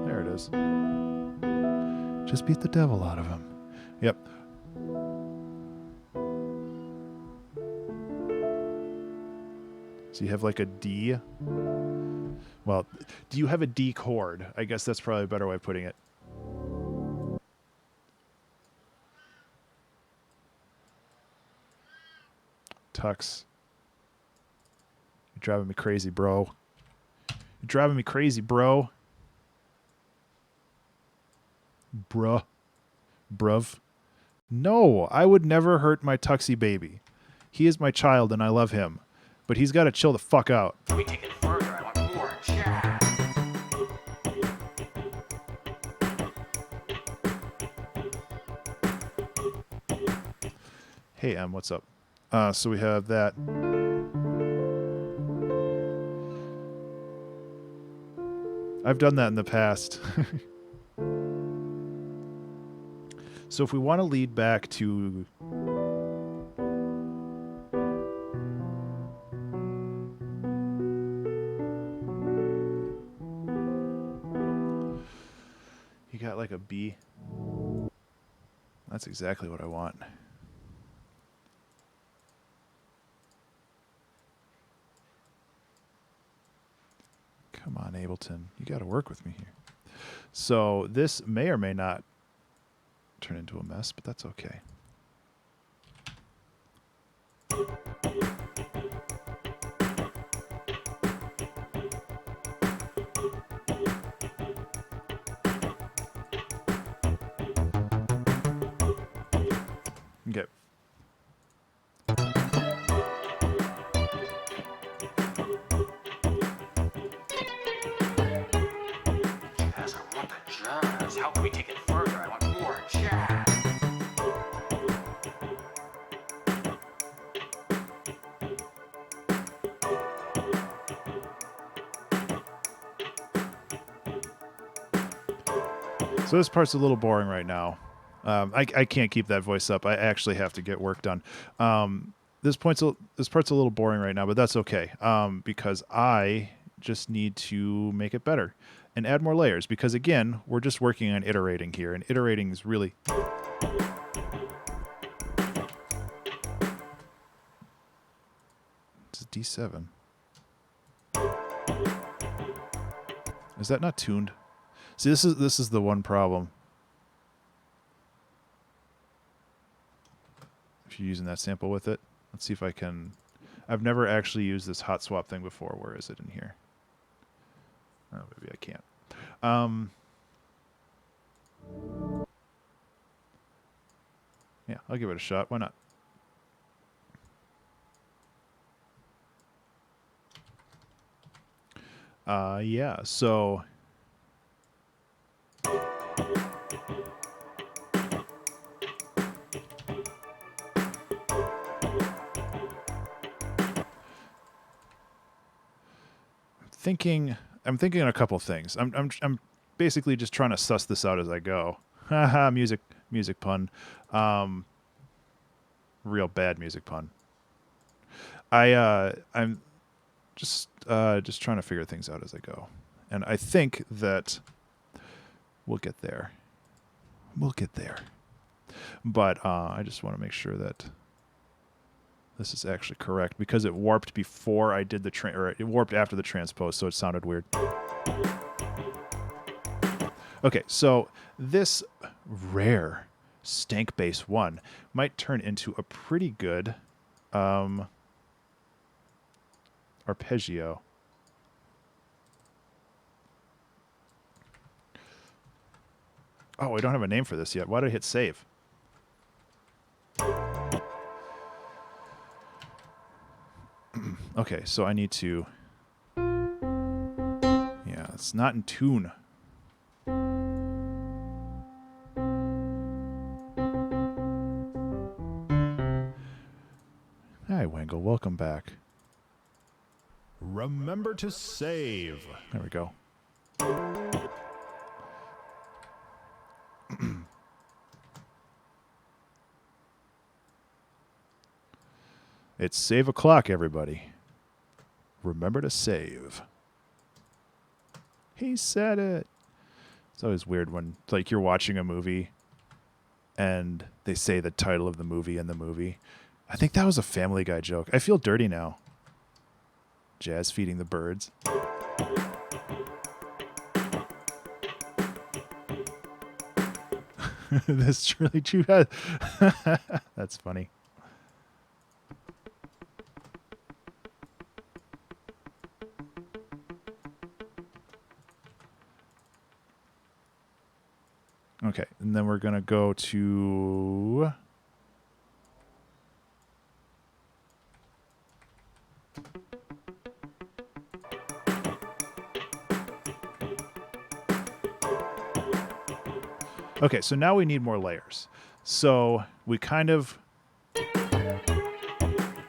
There it is. Just beat the devil out of him. Yep. So you have like a D. Well, do you have a D chord? I guess that's probably a better way of putting it. Tux. You're driving me crazy, bro. You're driving me crazy, bro. Bruv. No, I would never hurt my Tuxie baby. He is my child and I love him. But he's got to chill the fuck out. We take it further. I want more jazz. Hey, Em, what's up? So we have that. I've done that in the past. So if we want to lead back to... You got like a B That's exactly what I want. Come on, Ableton. You got to work with me here. So this may or may not turn into a mess, but that's okay. Okay. Jazz, I want the jazz. How can we take it further? I want more jazz. So this part's a little boring right now. I can't keep that voice up. I actually have to get work done. This part's a little boring right now, but that's okay, because I just need to make it better and add more layers, because again, we're just working on iterating here, and iterating is really... It's a D7. Is that not tuned? See, this is the one problem. If you're using that sample with it, let's see if I can... I've never actually used this hot swap thing before. Where is it in here? Oh, maybe I can't. Yeah, I'll give it a shot. Why not? Yeah, so... I'm thinking a couple things. I'm basically just trying to suss this out as I go. Haha, music pun. Real bad music pun. I'm just trying to figure things out as I go. And I think that we'll get there. We'll get there. But I just want to make sure that this is actually correct, because it warped before I did the or it warped after the transpose, so it sounded weird. Okay, so this rare stank bass 1 might turn into a pretty good arpeggio. Oh, I don't have a name for this yet. Why did I hit save? Okay, so I need to... Yeah, it's not in tune. Hi, Wangle. Welcome back. Remember to save. There we go. It's save o'clock, everybody. Remember to save. He said it. It's always weird when, like, you're watching a movie and they say the title of the movie in the movie. I think that was a Family Guy joke. I feel dirty now. Jazz feeding the birds. That's truly true. That's funny. Okay, and then we're going to go to... Okay, so now we need more layers. So we kind of... Jazz,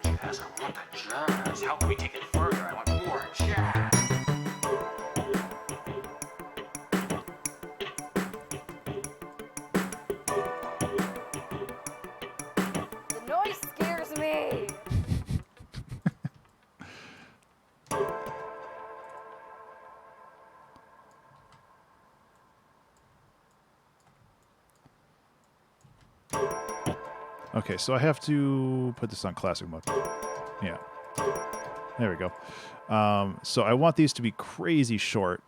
I want the jazz. How can we take it further? I want more jazz. The noise scares me. Okay, so I have to put this on classic mode. Yeah. There we go. So I want these to be crazy short.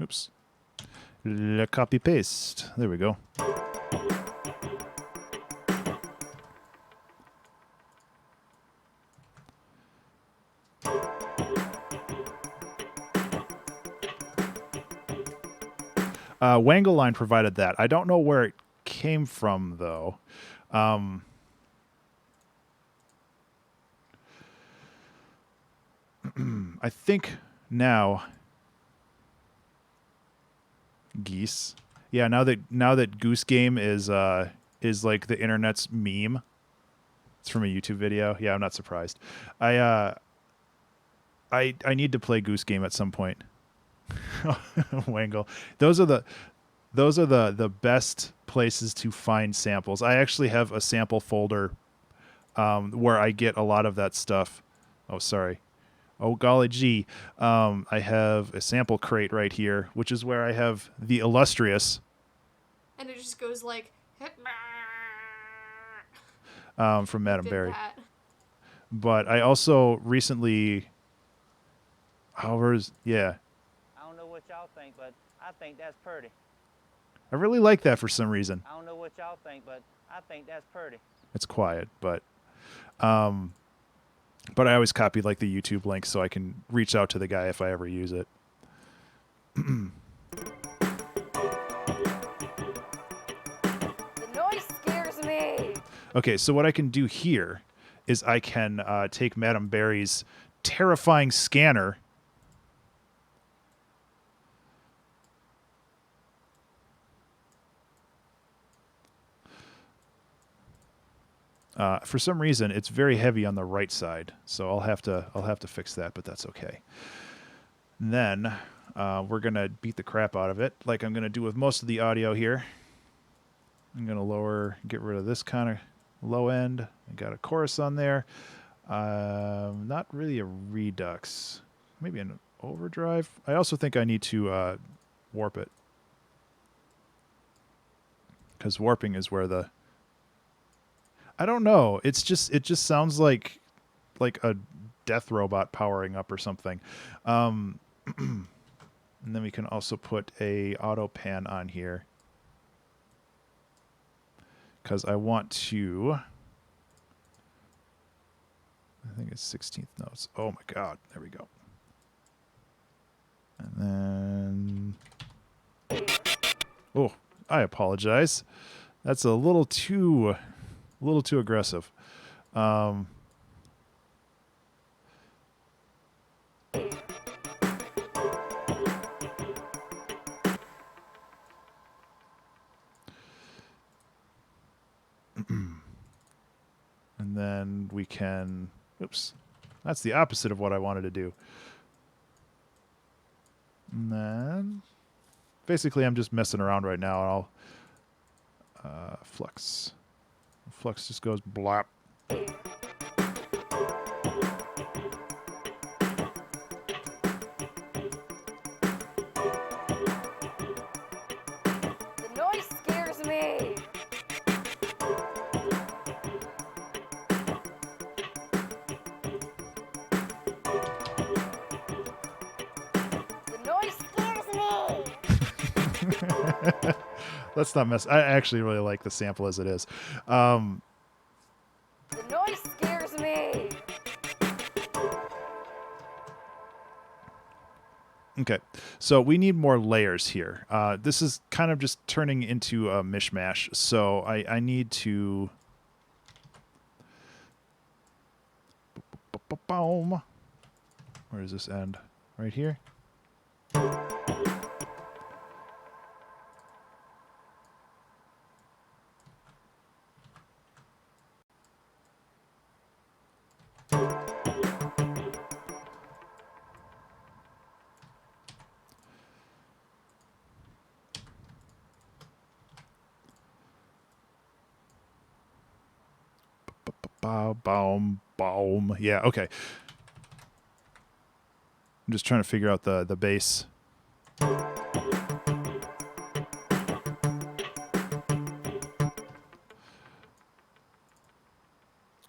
Oops. Le copy paste. There we go. Wangle Line provided that. I don't know where it came from, though. I think now Geese. Yeah, now that Goose Game is like the internet's meme. It's from a YouTube video. Yeah, I'm not surprised. I need to play Goose Game at some point. Wangle. Those are the best places to find samples. I actually have a sample folder where I get a lot of that stuff. Oh, sorry. Oh, golly gee. I have a sample crate right here, which is where I have the Illustrious. And it just goes like... From Madame did Berry. that. But I also recently... Yeah. I don't know what y'all think, but I think that's pretty. I really like that for some reason. I don't know what y'all think, but I think that's pretty. It's quiet, but I always copy like the YouTube link so I can reach out to the guy if I ever use it. The noise scares me. Okay, so what I can do here is I can take Madame Berry's terrifying scanner. For some reason, it's very heavy on the right side, so I'll have to fix that, but that's okay. And then we're gonna beat the crap out of it, like I'm gonna do with most of the audio here. I'm gonna get rid of this kind of low end. I got a chorus on there. Not really a redux, maybe an overdrive. I also think I need to warp it, because warping is where the... I don't know. It just sounds like a death robot powering up or something. And then we can also put a auto pan on here, because I want to... I think it's 16th notes. Oh my god. There we go. And then... Oh, I apologize. That's a little too aggressive. And then we can... Oops. That's the opposite of what I wanted to do. And then... Basically, I'm just messing around right now, and I'll... flux. Flux just goes blap. The noise scares me. The noise scares me. Let's not mess. I actually really like the sample as it is. The noise scares me. Okay, so we need more layers here. This is kind of just turning into a mishmash, so I need to... Boom. Where does this end? Right here? Boom, boom. Yeah, okay. I'm just trying to figure out the bass.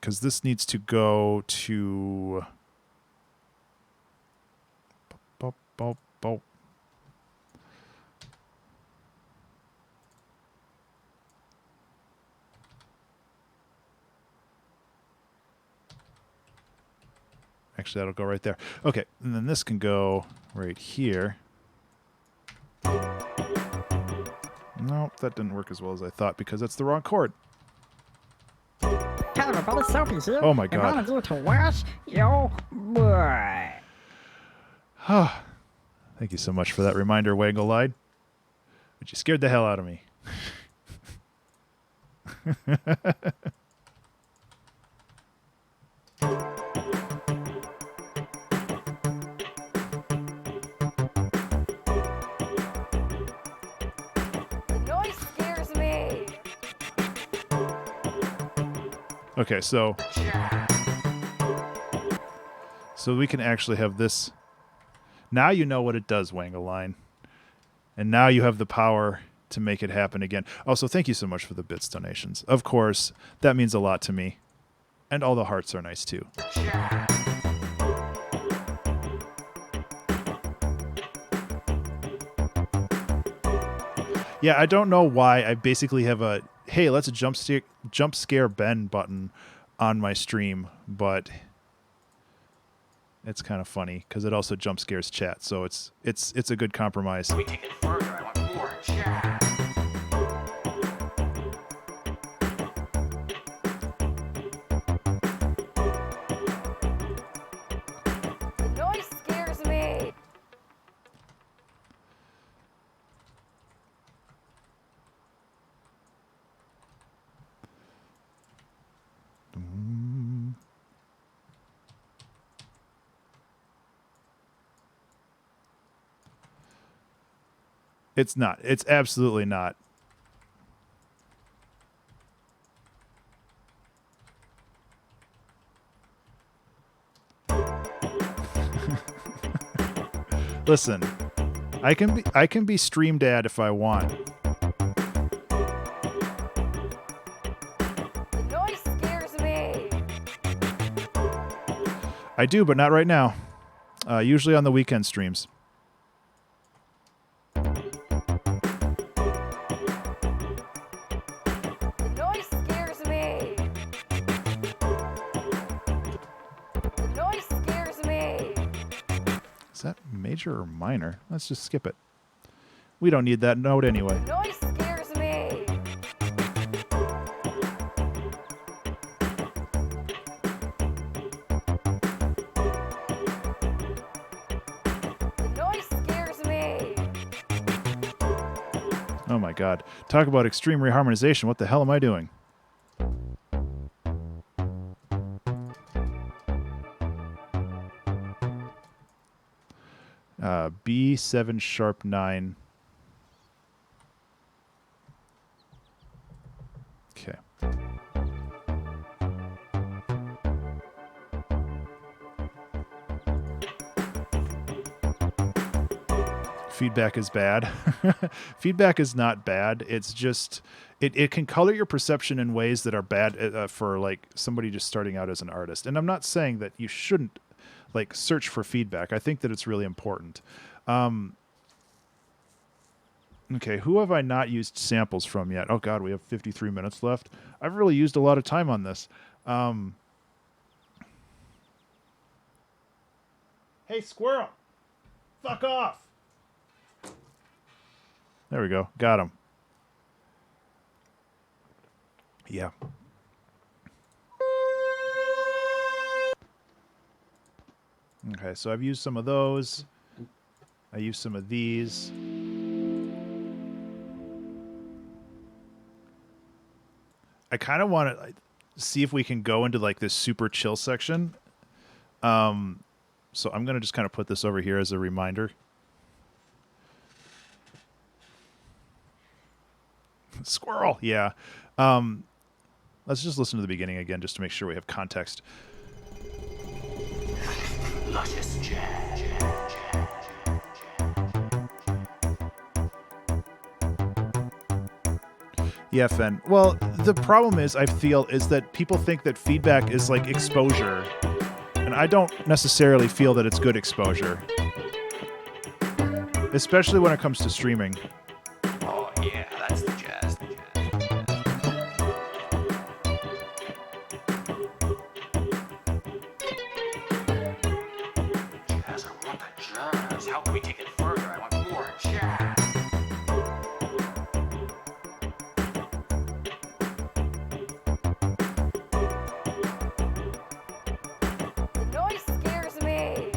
Because this needs to go to... Bop, bop, bop. Actually, that'll go right there. Okay, and then this can go right here. Nope, that didn't work as well as I thought because that's the wrong chord. Hello, brother, Sophie's here. Oh my And God. I want you to wash your boy. Thank you so much for that reminder, Waggle-Lied. But you scared the hell out of me. The noise scares me. Okay, so we can actually have this. Now you know what it does, Wangle-Line. And now you have the power to make it happen again. Also, thank you so much for the bits donations. Of course, that means a lot to me. And all the hearts are nice too. Yeah, I don't know why I basically have a, hey, let's jump scare Ben button on my stream, but it's kind of funny because it also jump scares chat, so it's a good compromise. We take it further. I want more jazz. The noise scares me. It's not. It's absolutely not. Listen, I can be stream dad if I want. The noise scares me. I do, but not right now. Usually on the weekend streams. The noise scares me. The noise scares me. Is that major or minor? Let's just skip it. We don't need that note anyway. The noise scares me. The noise scares me. Oh my god. Talk about extreme reharmonization. What the hell am I doing? B7 sharp 9. Okay. Feedback is bad. Feedback is not bad. It's just it can color your perception in ways that are bad for like somebody just starting out as an artist. And I'm not saying that you shouldn't like search for feedback. I think that it's really important. Okay, who have I not used samples from yet? Oh god, we have 53 minutes left. I've really used a lot of time on this. Hey, squirrel! Fuck off! There we go. Got him. Yeah. Okay, so I've used some of those. I used some of these. I kind of want to see if we can go into like this super chill section. So I'm going to just kind of put this over here as a reminder. Squirrel. Yeah. Let's just listen to the beginning again just to make sure we have context. Luscious jazz. Yeah, Fen. Well, the problem is, I feel, is that people think that feedback is like exposure. And I don't necessarily feel that it's good exposure. Especially when it comes to streaming. Oh yeah, that's the jazz. Jazz, I want the jazz. How can we take it further? I want more jazz. The noise scares me.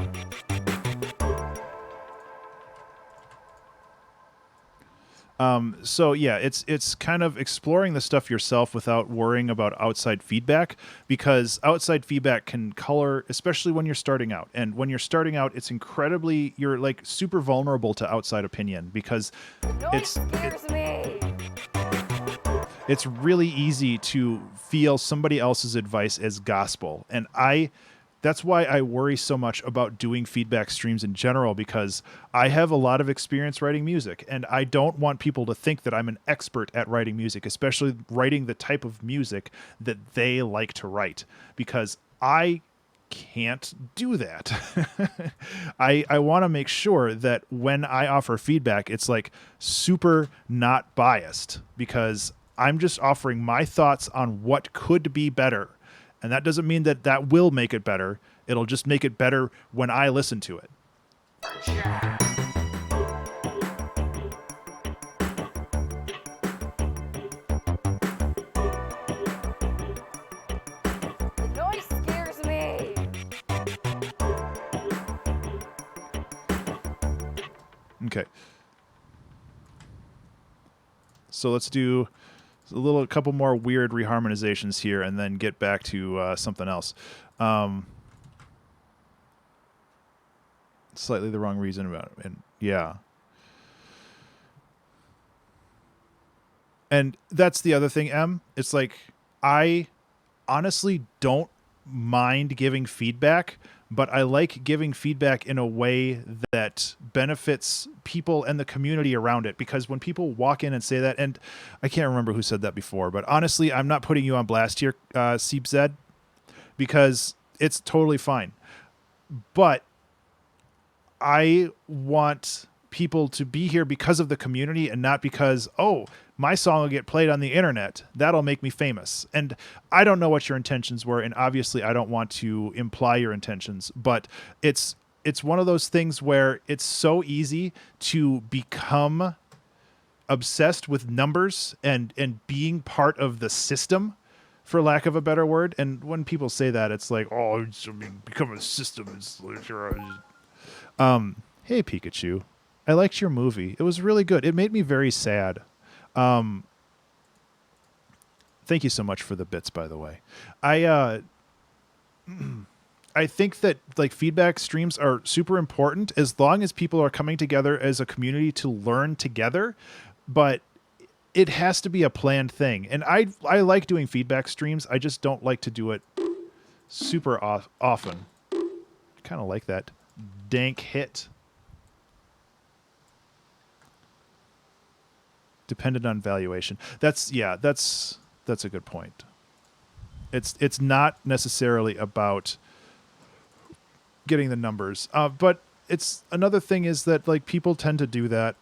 So yeah, it's kind of exploring the stuff yourself without worrying about outside feedback, because outside feedback can color, especially when you're starting out. And when you're starting out, you're like super vulnerable to outside opinion, because The noise scares me. it's really easy to feel somebody else's advice as gospel. And that's why I worry so much about doing feedback streams in general, because I have a lot of experience writing music, and I don't want people to think that I'm an expert at writing music, especially writing the type of music that they like to write, because I can't do that. I want to make sure that when I offer feedback, it's like super not biased, because I'm just offering my thoughts on what could be better. And that doesn't mean that that will make it better. It'll just make it better when I listen to it. The noise scares me. Okay. So let's do a couple more weird reharmonizations here, and then get back to something else. Slightly the wrong reason about it. And yeah. And that's the other thing, Em. It's like, I honestly don't mind giving feedback, but I like giving feedback in a way that benefits people and the community around it. Because when people walk in and say that, and I can't remember who said that before, but honestly, I'm not putting you on blast here, Seepzed, because it's totally fine. But I want people to be here because of the community, and not because, oh, my song will get played on the internet, that'll make me famous. And I don't know what your intentions were, and obviously I don't want to imply your intentions, but it's one of those things where it's so easy to become obsessed with numbers and being part of the system, for lack of a better word. And when people say that, it's like, oh, become a system. Hey Pikachu, I liked your movie. It was really good. It made me very sad. Thank you so much for the bits, by the way. I think that like feedback streams are super important as long as people are coming together as a community to learn together, but it has to be a planned thing. And I like doing feedback streams. I just don't like to do it super often. Kind of like that dank hit. Dependent on valuation. That's a good point. It's not necessarily about getting the numbers, but it's another thing is that like people tend to do that,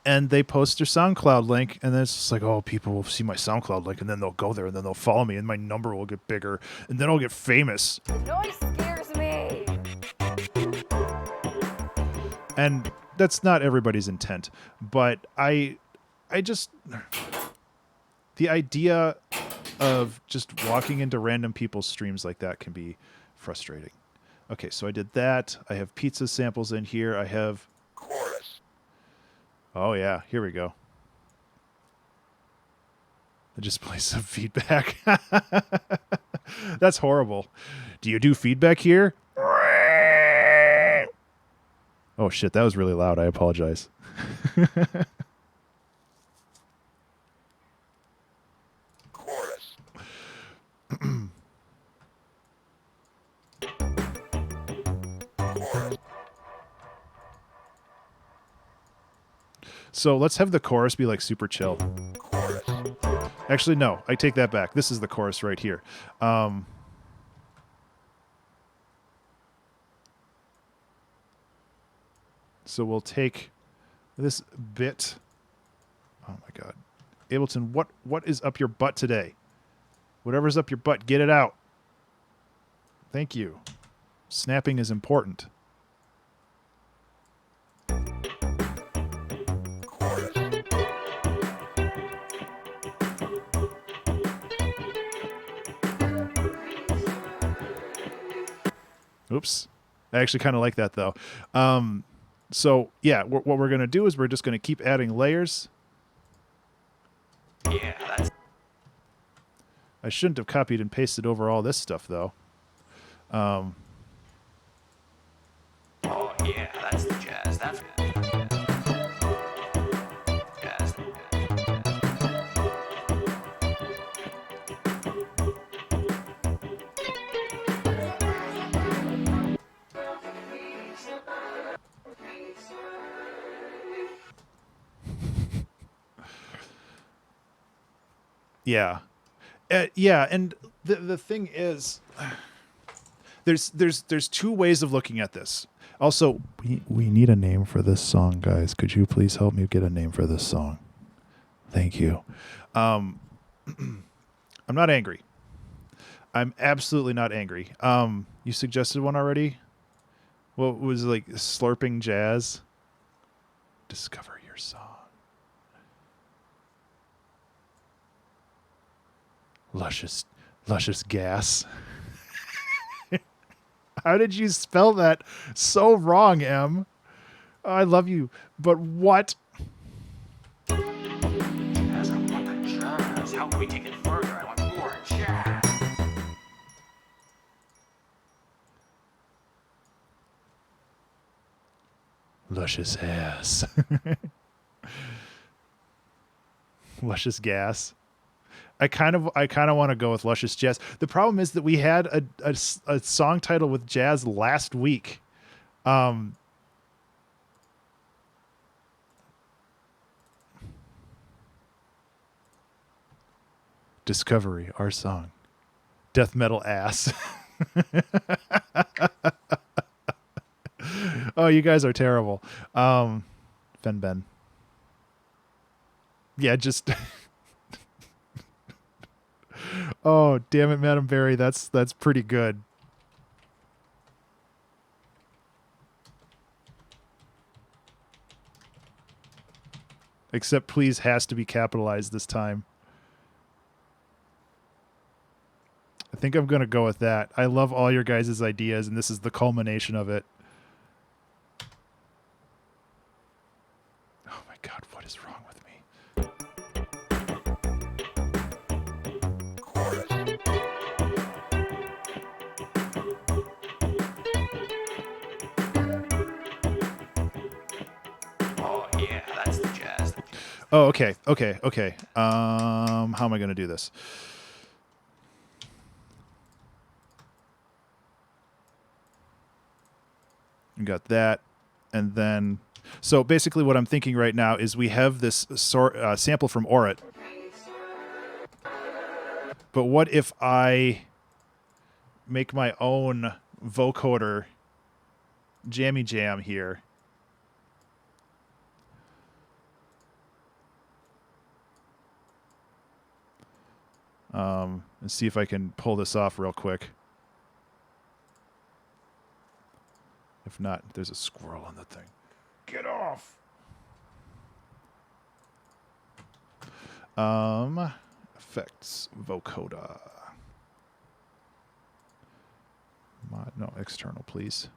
and they post their SoundCloud link, and then it's just like, oh, people will see my SoundCloud link, and then they'll go there, and then they'll follow me, and my number will get bigger, and then I'll get famous. The noise scares me. And that's not everybody's intent, but I just, the idea of just walking into random people's streams like that can be frustrating. Okay, so I did that. I have pizza samples in here. I have chorus. Oh yeah, here we go. I just play some feedback. That's horrible. Do you do feedback here? Oh shit, that was really loud. I apologize. Chorus. So let's have the chorus be like super chill. Chorus. Actually, no, I take that back. This is the chorus right here. So we'll take this bit. Oh my God. Ableton, what is up your butt today? Whatever's up your butt, get it out. Thank you. Snapping is important. Oops. I actually kind of like that, though. So, yeah, what we're going to do is we're just going to keep adding layers. Yeah, that's... I shouldn't have copied and pasted over all this stuff, though. Oh, yeah, that's the jazz. That's jazz. Yeah. Yeah, and the thing is, there's two ways of looking at this. Also, we need a name for this song, guys. Could you please help me get a name for this song? Thank you. I'm not angry. I'm absolutely not angry. You suggested one already? What was it, like slurping jazz? Discover your song. Luscious gas. How did you spell that so wrong, Em? Oh, I love you, but what? Jazz, I want the jazz. How can we take it further? I want more jazz. Luscious ass. Luscious gas. I kind of want to go with Luscious Jazz. The problem is that we had a song title with jazz last week. Discovery, our song. Death metal ass. Oh, you guys are terrible. Fen. Yeah, just... Oh, damn it, Madam Berry. That's pretty good. Except please has to be capitalized this time. I think I'm going to go with that. I love all your guys' ideas, and this is the culmination of it. Oh my God, what is wrong with me? Oh, yeah, that's the jazz. Oh, okay. How am I going to do this? We got that, and then... So basically what I'm thinking right now is we have this sample from Orit. But what if I make my own vocoder jammy jam here? And see if I can pull this off real quick. If not, there's a squirrel on the thing. Get off! Effects, vocoder. No, external, please.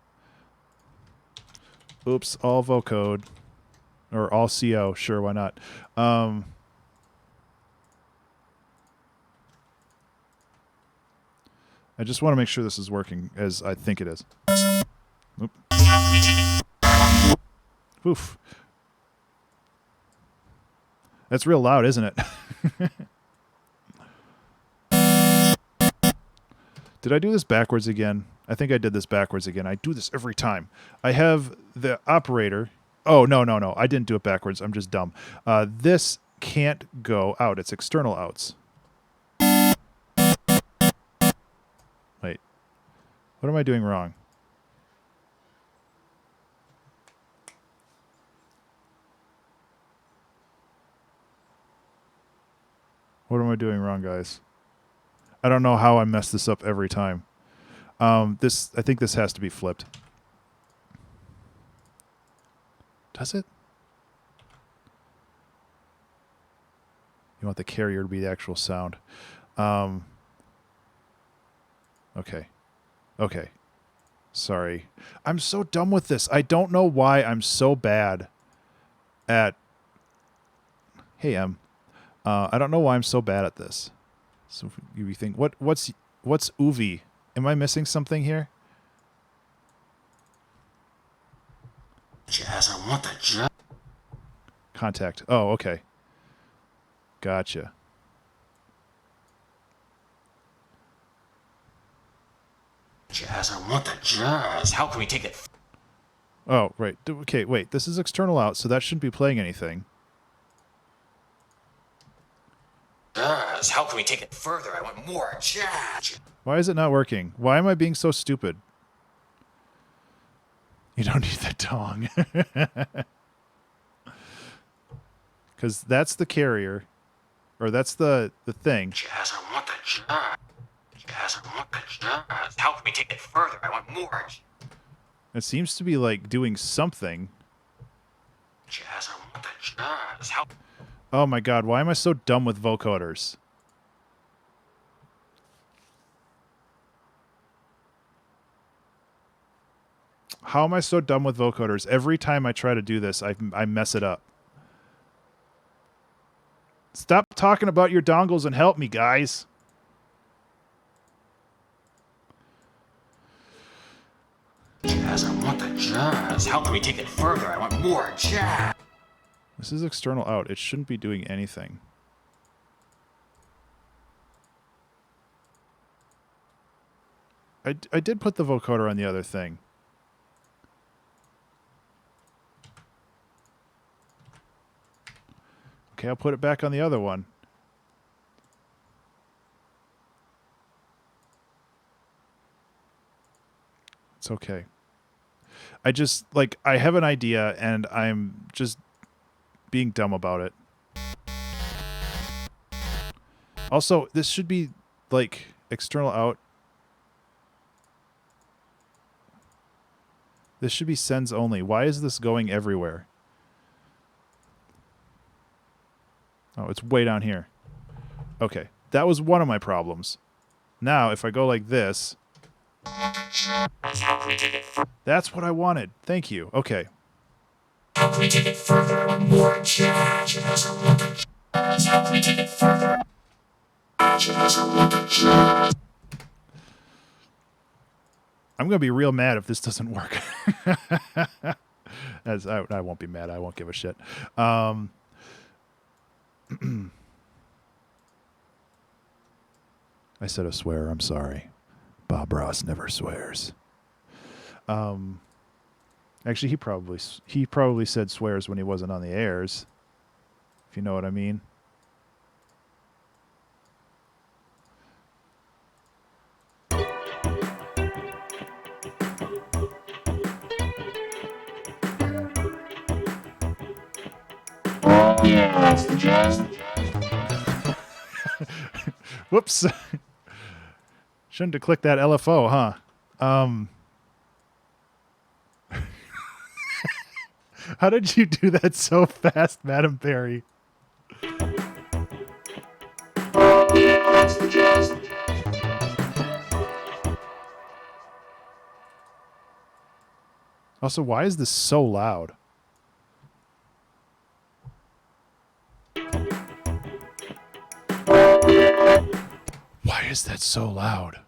Oops, all vocode. Or all CO, sure, why not? I just want to make sure this is working as I think it is. Oop. Oof. That's real loud, isn't it? Did I do this backwards again? I think I did this backwards again. I do this every time. I have the operator. Oh, no. I didn't do it backwards. I'm just dumb. This can't go out. It's external outs. What am I doing wrong? What am I doing wrong, guys? I don't know how I mess this up every time. I think this has to be flipped. Does it? You want the carrier to be the actual sound. Okay. Okay. Sorry. I'm so dumb with this. I don't know why I'm so bad at... Hey, Em. I don't know why I'm so bad at this. So if you think, what's UV? Am I missing something here? Jazz, I want the jazz. Contact. Oh, okay. Gotcha. Jazz, I want the jazz. How can we take it? Oh, right. Okay, wait. This is external out, so that shouldn't be playing anything. Jazz. How can we take it further? I want more jazz. Why is it not working? Why am I being so stupid? You don't need the tongue. Because that's the carrier. Or that's the thing. Jazz, I want the jazz. Jazz, I want the jazz. How can we take it further? I want more. It seems to be like doing something. Jazz, I want the jazz. How? Oh my god, why am I so dumb with vocoders? How am I so dumb with vocoders? Every time I try to do this, I mess it up. Stop talking about your dongles and help me, guys. Jazz, I want the jazz. How can we take it further? I want more jazz. This is external out. It shouldn't be doing anything. I did put the vocoder on the other thing. Okay, I'll put it back on the other one. It's okay. I just, like, I have an idea, and I'm just being dumb about it. Also, this should be, like, external out. This should be sends only. Why is this going everywhere? Oh, it's way down here. Okay, that was one of my problems. Now, if I go like this... That's what I wanted. Thank you. Okay. I'm going to be real mad if this doesn't work. As I won't be mad. I won't give a shit. I said a swear. I'm sorry. Bob Ross never swears. Actually, he probably said swears when he wasn't on the airs, if you know what I mean. Yeah, that's the jazz. Whoops. Shouldn't have clicked that LFO, huh? How did you do that so fast, Madam Perry? That's the jazz. Also, why is this so loud? Why is that so loud?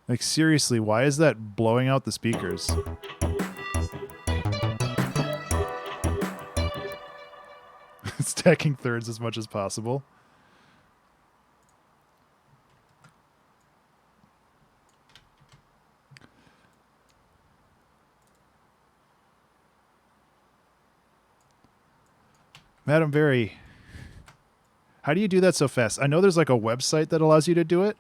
Like, seriously, why is that blowing out the speakers? Stacking thirds as much as possible. Madam Berry, How do you do that so fast? I know there's like a website that allows you to do it.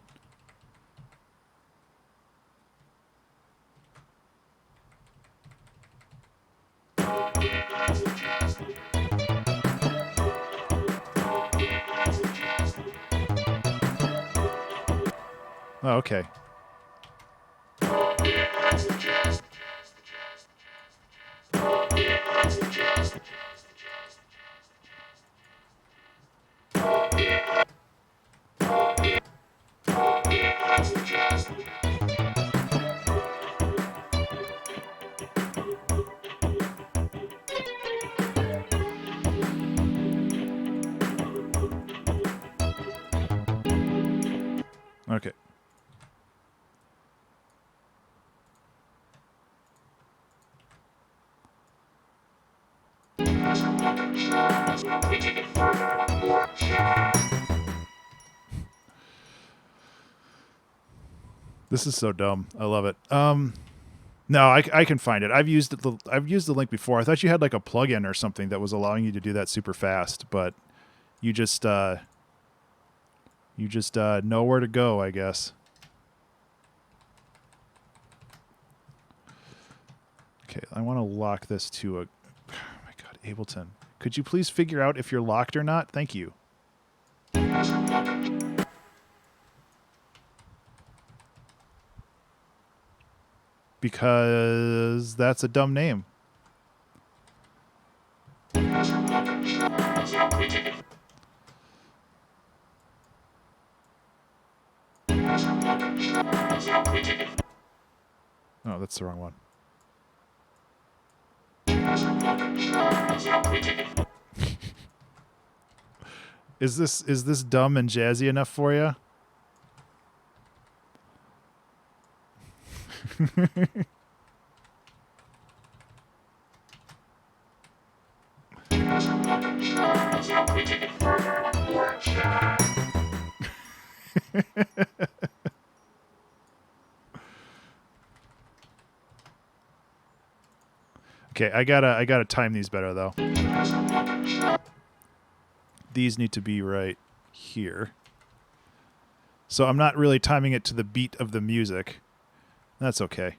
Oh, okay. Okay. This is so dumb. I love it. No, I can find it. I've used the link before. I thought you had like a plugin or something that was allowing you to do that super fast, but you just know where to go, I guess. Okay, I want to lock this to a... Oh my god, Ableton. Could you please figure out if you're locked or not? Thank you. Because that's a dumb name. Oh, that's the wrong one. Is this dumb and jazzy enough for you? Okay, I gotta time these better though. These need to be right here. So I'm not really timing it to the beat of the music. That's okay.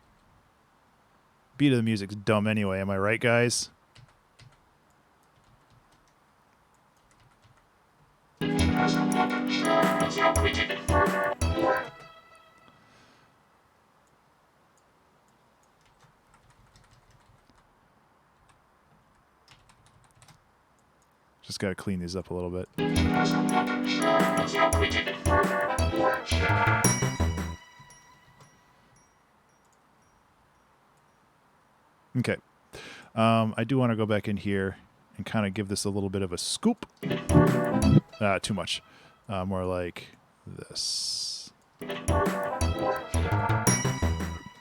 Beat of the music's dumb anyway, am I right, guys? Just gotta clean these up a little bit. Okay. I do want to go back in here and kind of give this a little bit of a scoop. Too much. More like this.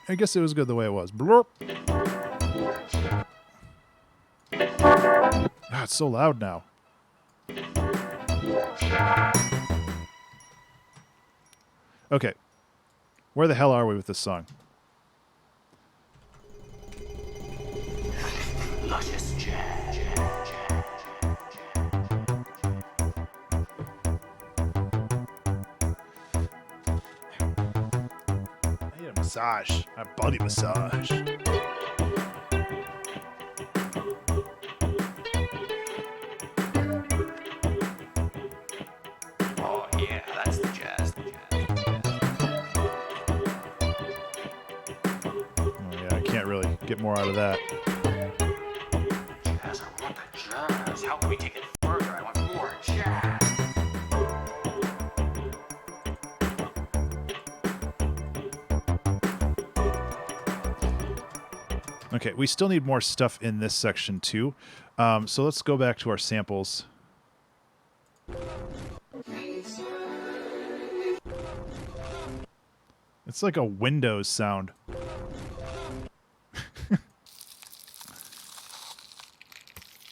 I guess it was good the way it was. Blurp. Ah, it's so loud now. Okay. Where the hell are we with this song? Luscious jazz. I need a massage. A body massage. Oh yeah, that's the jazz. Oh yeah, I can't really get more out of that. Jazz, I want the jazz. How can we take it further? I want more jazz. Okay, we still need more stuff in this section too. So let's go back to our samples. It's like a Windows sound.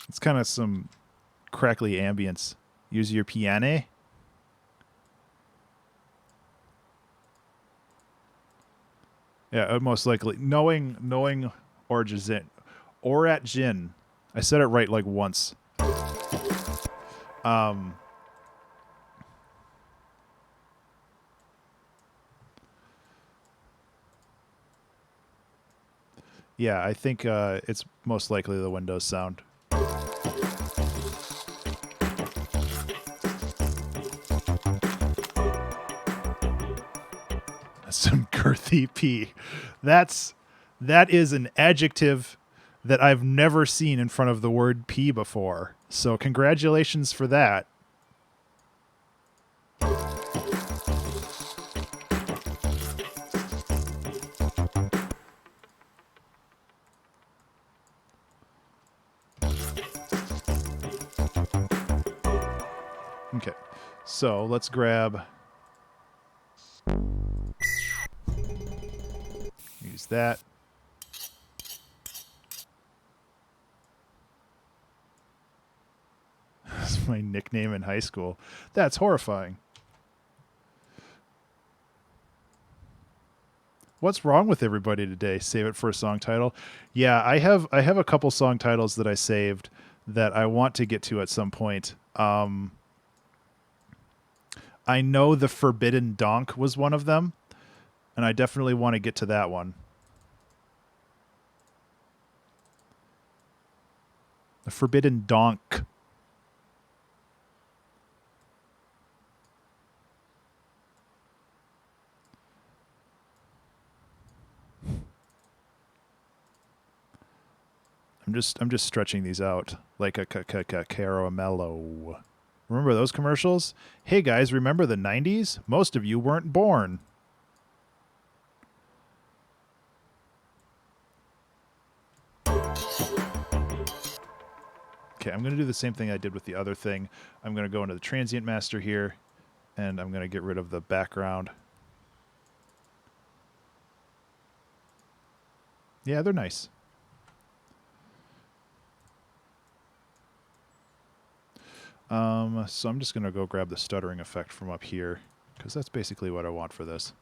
It's kind of some crackly ambience. Use your piano. Yeah, most likely. Knowing Origin. I said it right like once. Yeah, I think it's most likely the Windows sound. Some girthy P. That is an adjective that I've never seen in front of the word P before. So congratulations for that. Okay, so let's grab. Use that. That's my nickname in high school. That's horrifying. What's wrong with everybody today? Save it for a song title. Yeah, I have a couple song titles that I saved that I want to get to at some point. I know The Forbidden Donk was one of them, and I definitely want to get to that one. The Forbidden Donk. I'm just stretching these out like a caramello. Remember those commercials? Hey guys, remember the 90s? Most of you weren't born. Okay, I'm going to do the same thing I did with the other thing. I'm going to go into the transient master here, and I'm going to get rid of the background. Yeah, they're nice. So I'm just going to go grab the stuttering effect from up here, because that's basically what I want for this.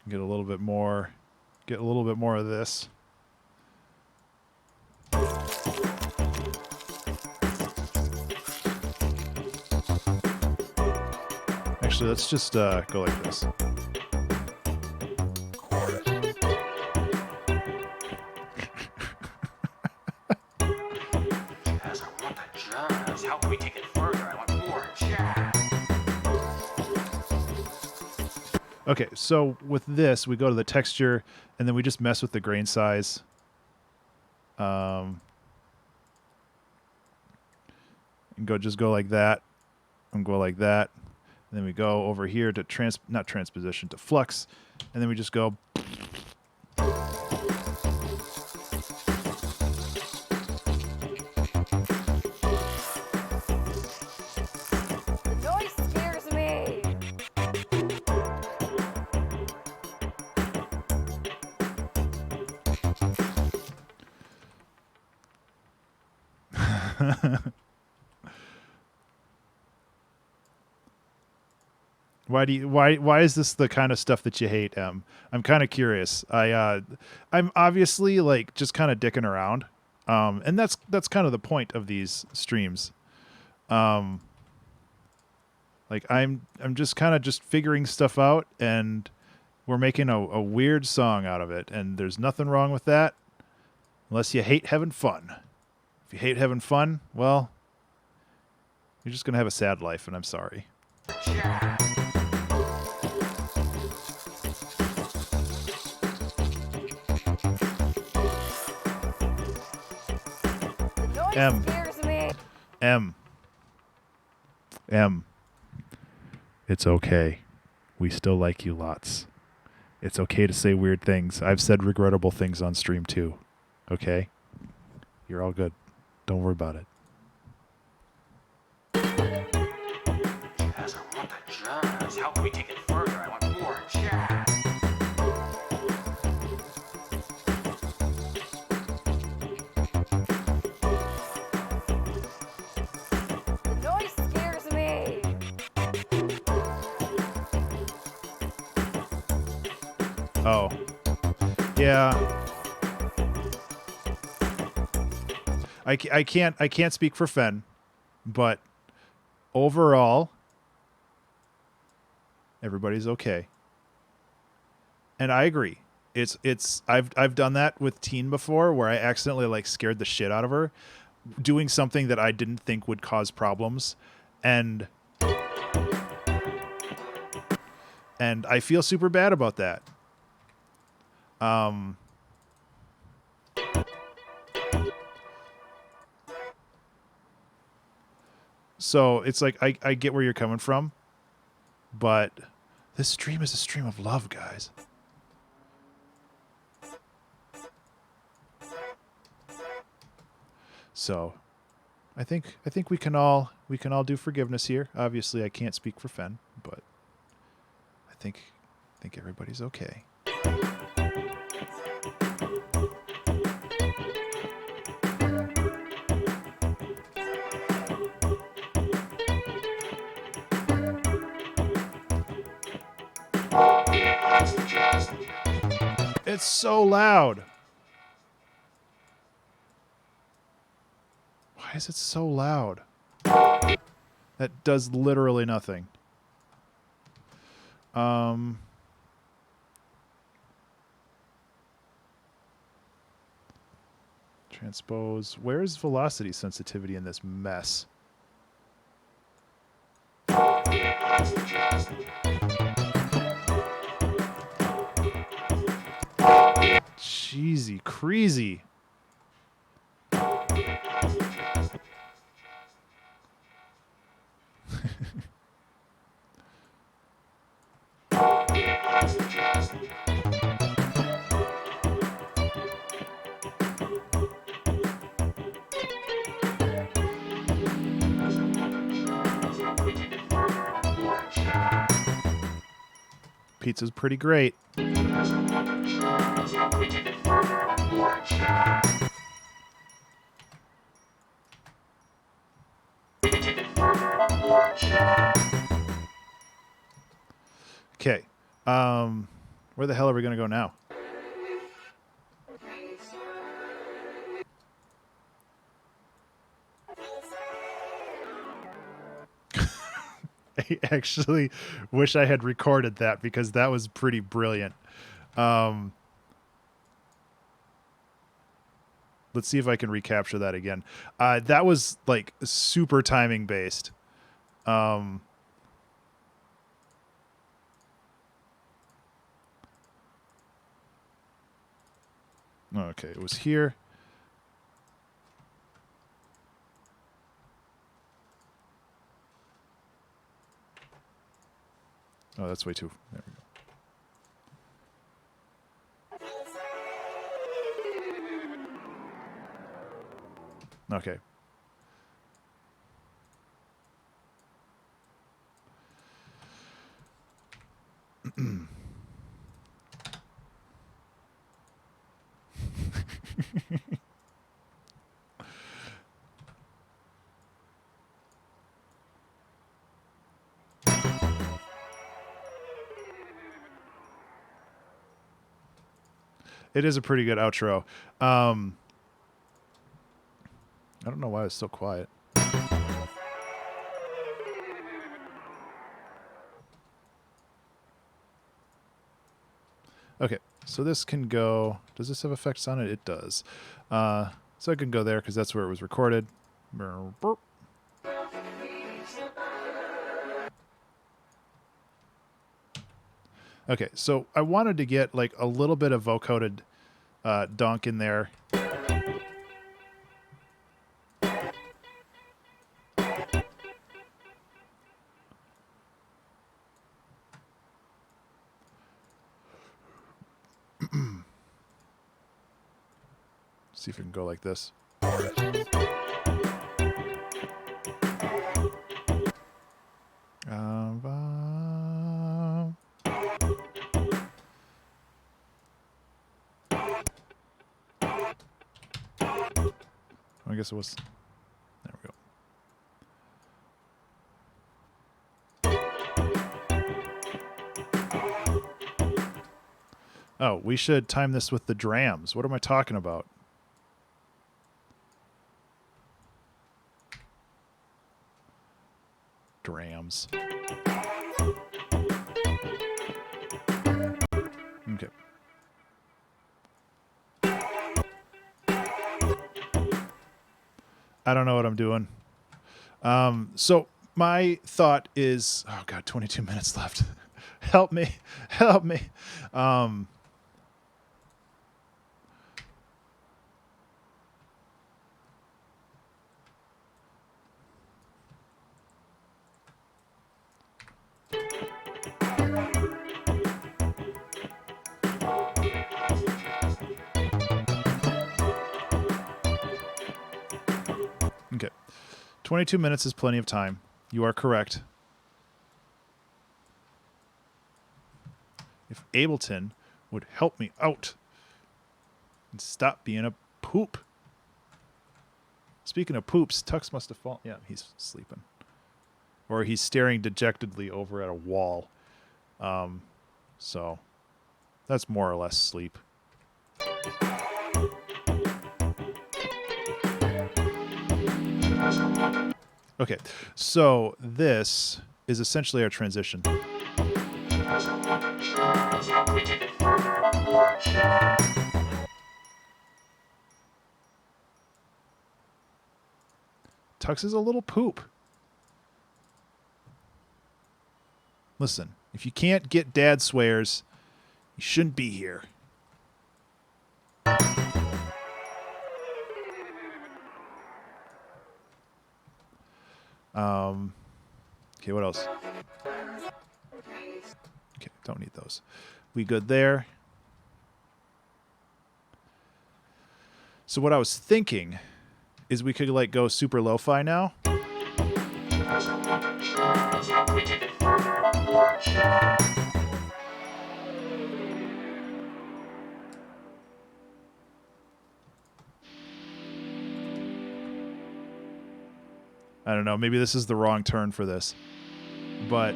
Get a little bit more of this. Actually, let's just go like this. Jazz, I want the jazz. How can we take it further? I want more jazz. Okay, so with this, we go to the texture, and then we just mess with the grain size. And just go like that, and go like that. And then we go over here to not transposition, to flux, and then we just go. The noise scares me. Why is this the kind of stuff that you hate, Em? I'm kind of curious. I'm obviously like just kind of dicking around. And that's kind of the point of these streams. Like I'm just kind of just figuring stuff out, and we're making a weird song out of it, and there's nothing wrong with that unless you hate having fun. If you hate having fun, well, you're just going to have a sad life, and I'm sorry. The noise M. scares me. M. It's okay. We still like you lots. It's okay to say weird things. I've said regrettable things on stream too. Okay? You're all good. Don't worry about it. Jazz, I want the jazz. How can we take it further? I want more jazz. The noise scares me. Oh. Yeah. I can't speak for Fen, but overall, everybody's okay. And I agree. I've done that with Teen before, where I accidentally like scared the shit out of her, doing something that I didn't think would cause problems, and I feel super bad about that. So it's like I get where you're coming from, but this stream is a stream of love, guys. So I think we can all do forgiveness here. Obviously I can't speak for Fen, but I think everybody's okay. It's so loud. Why is it so loud? That does literally nothing. Transpose. Where's velocity sensitivity in this mess? Jeezy, crazy. Pizza's pretty great. Okay. Where the hell are we going to go now? I actually wish I had recorded that because that was pretty brilliant. Let's see if I can recapture that again. That was like super timing based. Okay, it was here. Oh, that's way too... There we go. Okay. It is a pretty good outro. I don't know why it's so quiet. Okay, so this can go... Does this have effects on it? It does. So it can go there because that's where it was recorded. Burp. Okay, so I wanted to get like a little bit of vocoded donk in there. See if we can go like this. I guess it was... There we go. Oh, we should time this with the drams. What am I talking about? Drams. Okay. I don't know what I'm doing. So my thought is, oh God, 22 minutes left. Help me. Help me. Okay. 22 minutes is plenty of time. You are correct. If Ableton would help me out and stop being a poop. Speaking of poops, Tux must have fallen. Yeah, he's sleeping. Or he's staring dejectedly over at a wall. So that's more or less sleep. Okay, so this is essentially our transition. Tux is a little poop. Listen, if you can't get dad swears, you shouldn't be here. Okay, what else? Okay, don't need those. We good there? So what I was thinking is we could like go super lo-fi now. I don't know, maybe this is the wrong turn for this. But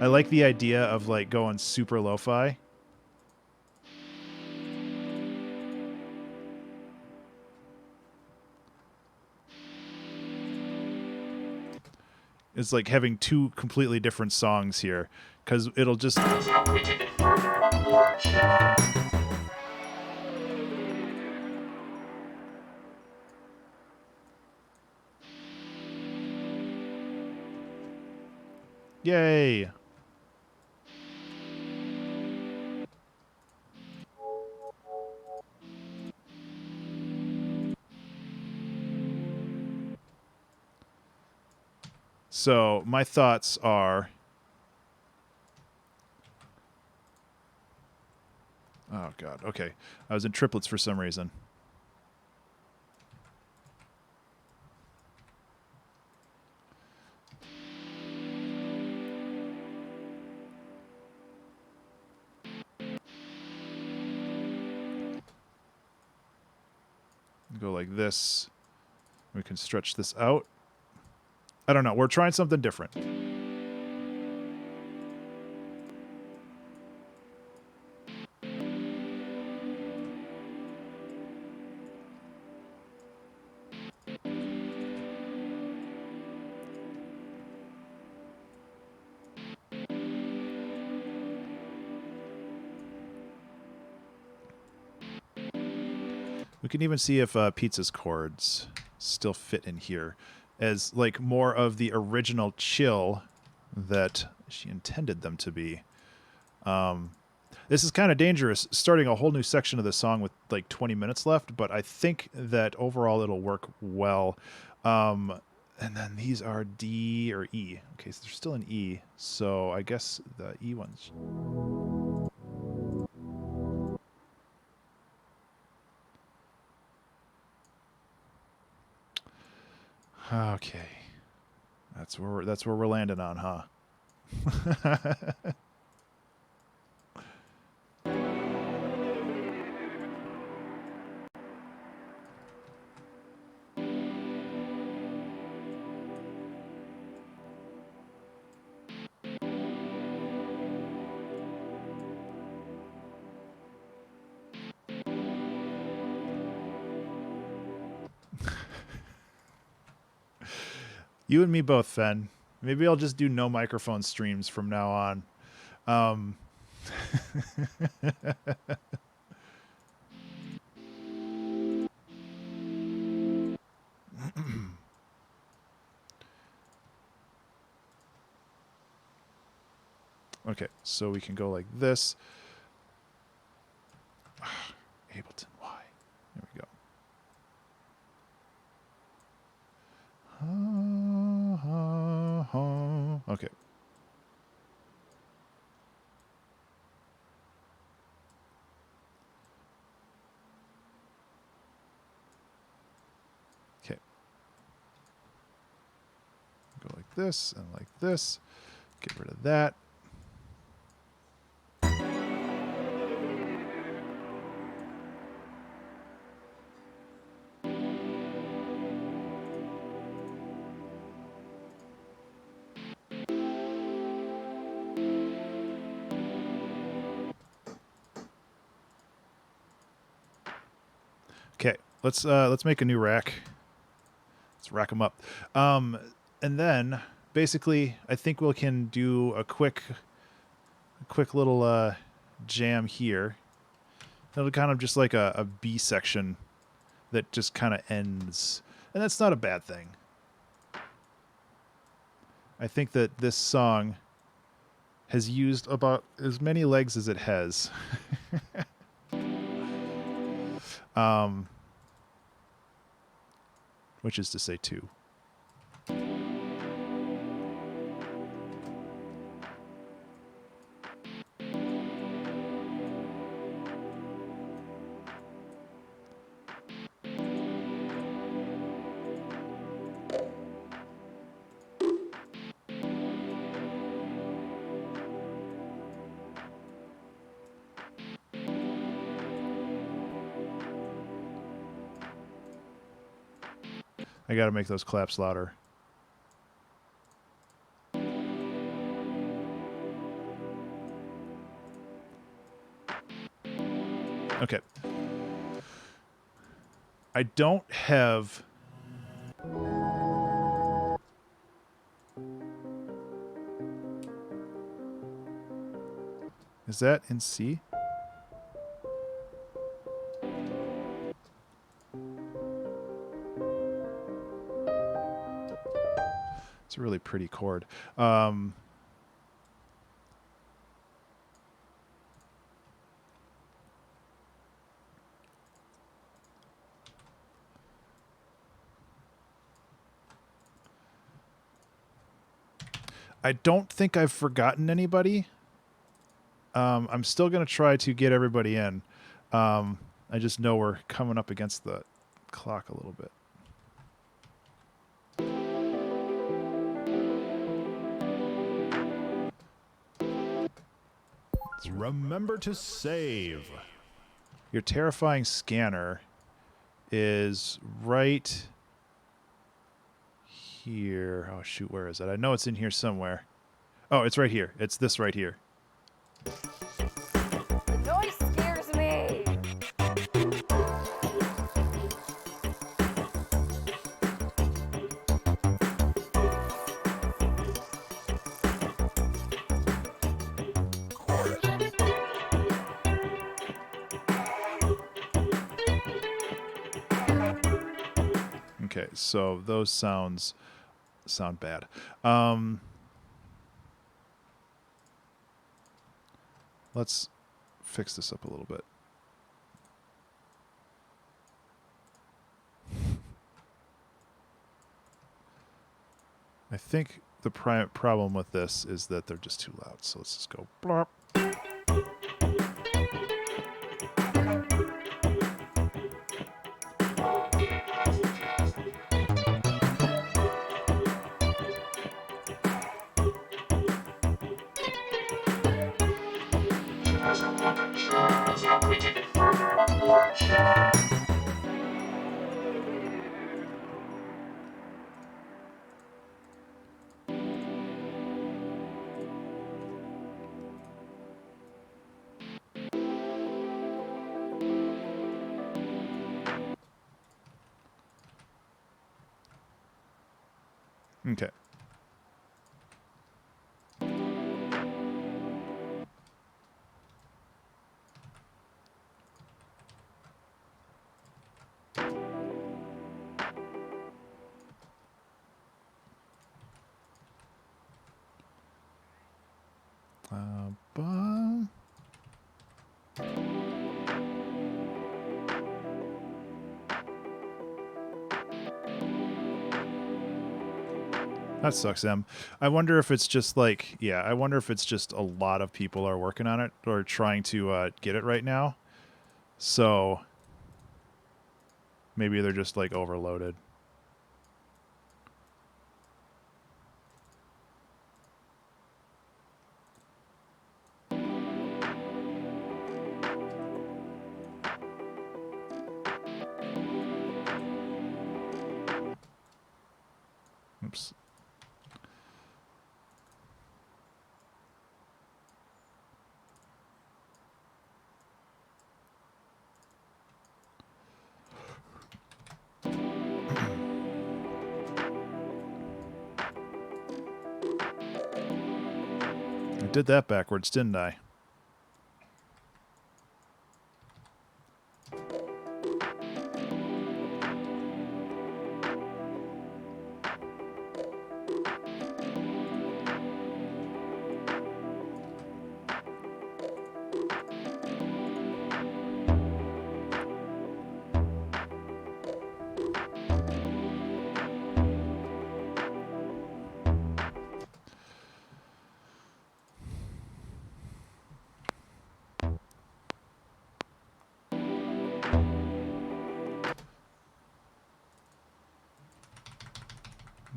I like the idea of like going super lo-fi. It's like having two completely different songs here, because it'll just... Yay! So my thoughts are... Oh, God. Okay. I was in triplets for some reason. Go like this. We can stretch this out. I don't know. We're trying something different. We can even see if Pizza's chords still fit in here as like more of the original chill that she intended them to be. This is kind of dangerous, starting a whole new section of the song with like 20 minutes left, but I think that overall it'll work well. And then these are D or E. Okay, so they're still in E, so I guess the E ones... Okay, that's where we're landing on, huh? You and me both, Fen. Maybe I'll just do no microphone streams from now on. Um, okay, so we can go like this. Ableton, why? There we go. Okay. Okay. Go like this and like this. Get rid of that. Okay, let's make a new rack. Let's rack them up, and then basically, I think we can do a quick little jam here. It'll kind of just like a B section that just kind of ends, and that's not a bad thing. I think that this song has used about as many legs as it has. Which is to say 2. I got to make those claps louder. Okay. I don't have... Is that in C? It's a really pretty chord. I don't think I've forgotten anybody. I'm still going to try to get everybody in. I just know we're coming up against the clock a little bit. Remember to save. Your terrifying scanner is right here. Oh, shoot, where is it? I know it's in here somewhere. Oh, it's right here. It's this right here. The noise scares me. Okay, so those sound bad. Let's fix this up a little bit. I think the problem with this is that they're just too loud, so let's just go blop. Okay. Ba. That sucks, Em. I wonder if it's just like, yeah, I wonder if it's just a lot of people are working on it or trying to get it right now. So maybe they're just like overloaded. Oops. I did that backwards, didn't I?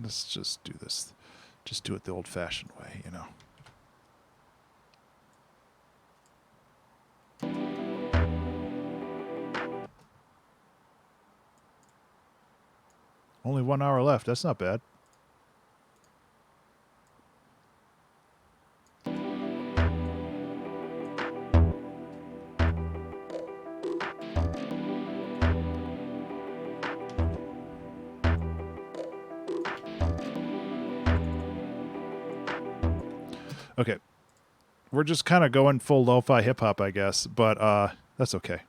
Let's just do this. Just do it the old-fashioned way, you know. Only 1 hour left. That's not bad. Okay. We're just kind of going full lo-fi hip-hop, I guess, but that's okay.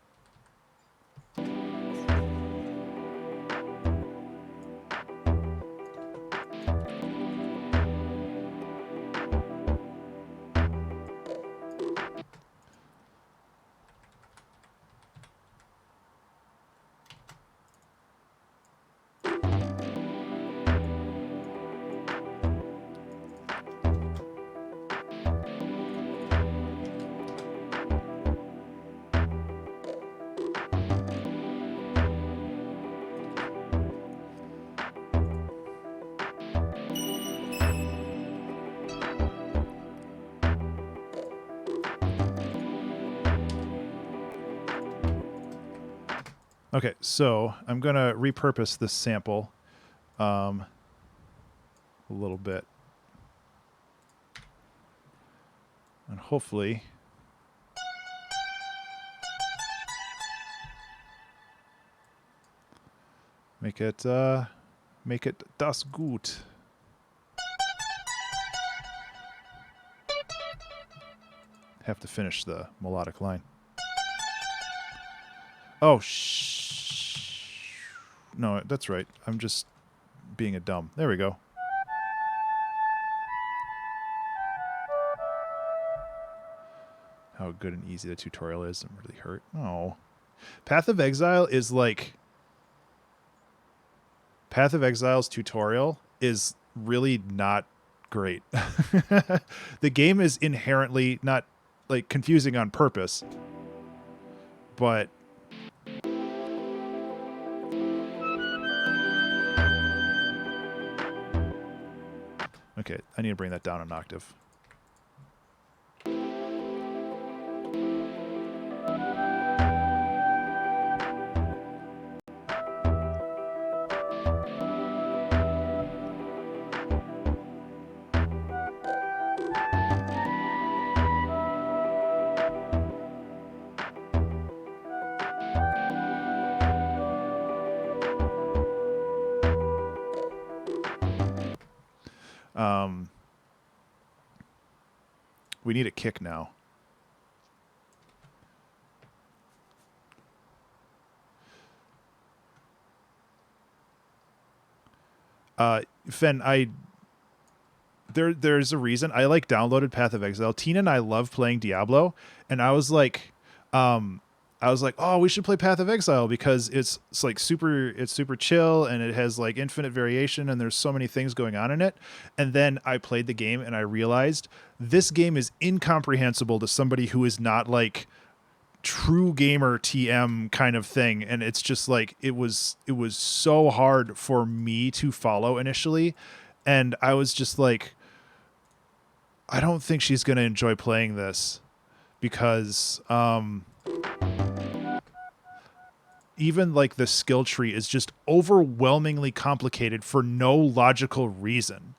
Okay, so I'm going to repurpose this sample a little bit. And hopefully make it das gut. Have to finish the melodic line. Oh, no, that's right. I'm just being a dumb. There we go. How good and easy the tutorial is. I'm really hurt. Oh. Path of Exile is like... Path of Exile's tutorial is really not great. The game is inherently not, like, confusing on purpose. But... Okay, I need to bring that down an octave. We need a kick now. Fen, I there's a reason I like downloaded Path of Exile. Tina and I love playing Diablo, and I was like, oh, we should play Path of Exile because it's like super chill and it has like infinite variation and there's so many things going on in it. And then I played the game and I realized this game is incomprehensible to somebody who is not like true gamer TM kind of thing. And it's just like, it was so hard for me to follow initially. And I was just like, I don't think she's going to enjoy playing this because, even like the skill tree is just overwhelmingly complicated for no logical reason.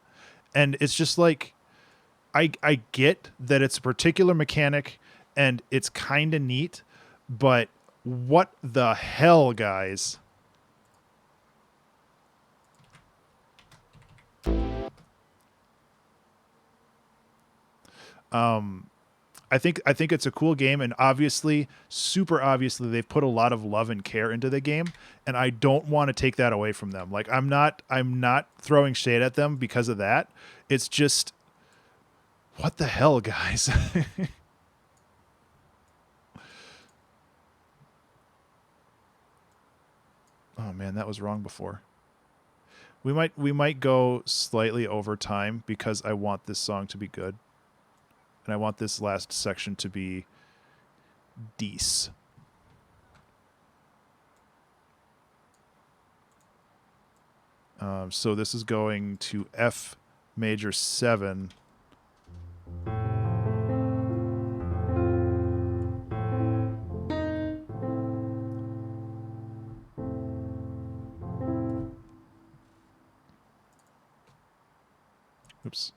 And it's just like, I get that it's a particular mechanic and it's kind of neat, but what the hell, guys? I think it's a cool game, and obviously, super obviously, they've put a lot of love and care into the game, and I don't want to take that away from them. Like, I'm not throwing shade at them because of that. It's just, what the hell, guys? Oh man, that was wrong before. We might go slightly over time because I want this song to be good. And I want this last section to be decent. So this is going to F major 7. Oops.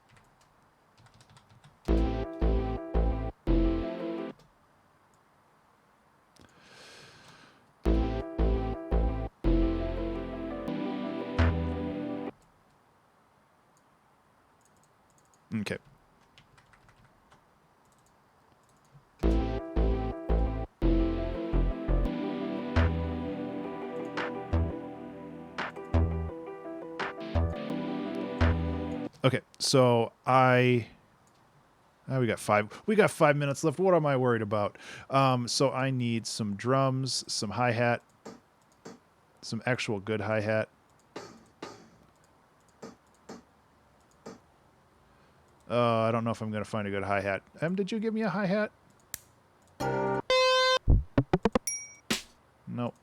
Okay. Okay, so we got 5 minutes left. What am I worried about? So I need some drums, some hi-hat, some actual good hi-hat. I don't know if I'm going to find a good hi-hat. Did you give me a hi-hat? Nope.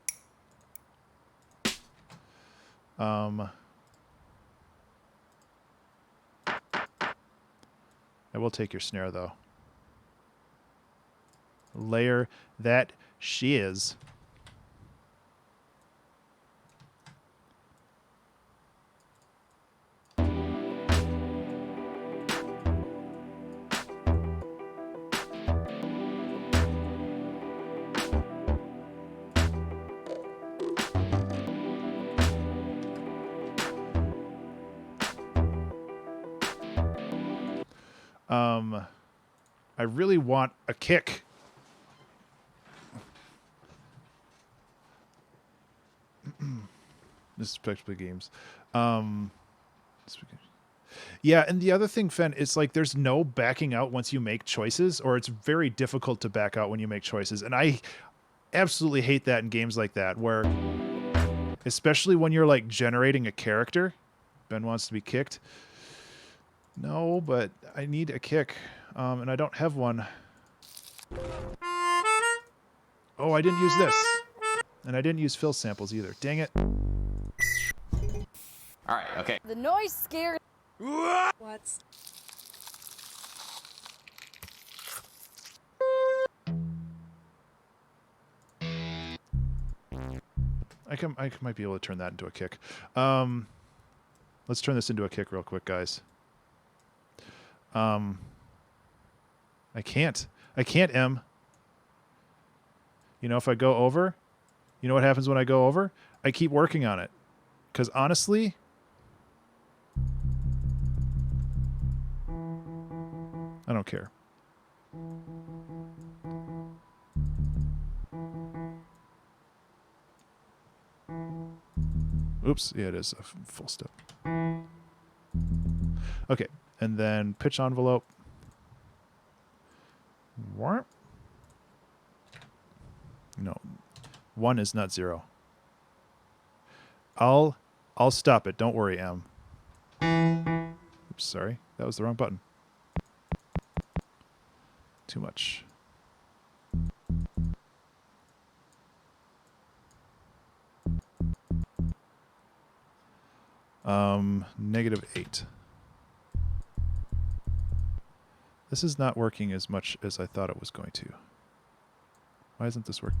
I will take your snare, though. Layer that shiz. I really want a kick. This is Spectral Games. Yeah, and the other thing, Fen, it's like there's no backing out once you make choices, or it's very difficult to back out when you make choices. And I absolutely hate that in games like that, where, especially when you're like generating a character. Ben wants to be kicked. No, but I need a kick, and I don't have one. Oh, I didn't use this. And I didn't use fill samples either. Dang it. All right, okay. The noise scares. What's I might be able to turn that into a kick. Let's turn this into a kick real quick, guys. I can't, M. You know, if I go over, you know what happens when I go over? I keep working on it. Because honestly, I don't care. Oops, yeah, it is a full step. Okay, and then pitch envelope. Warp. No, 1 is not 0. I'll stop it. Don't worry, M. Oops, sorry. That was the wrong button. Too much. -8. This is not working as much as I thought it was going to. Why isn't this working?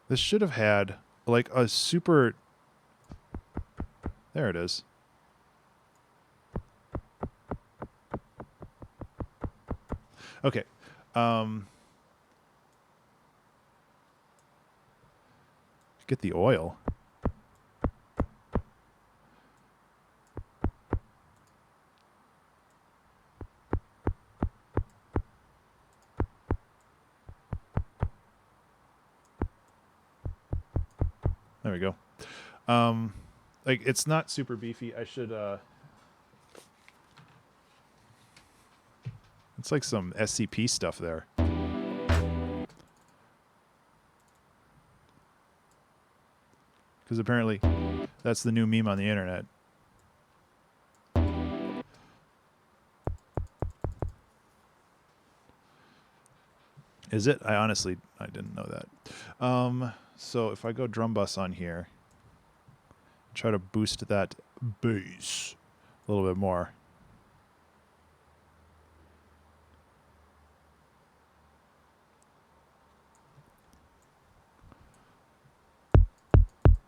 This should have had like a super... There it is. Okay. Get the oil. There we go. Like it's not super beefy. I should it's like some SCP stuff there. Because apparently that's the new meme on the internet. Is it? I didn't know that. So if I go drum bus on here, try to boost that bass a little bit more.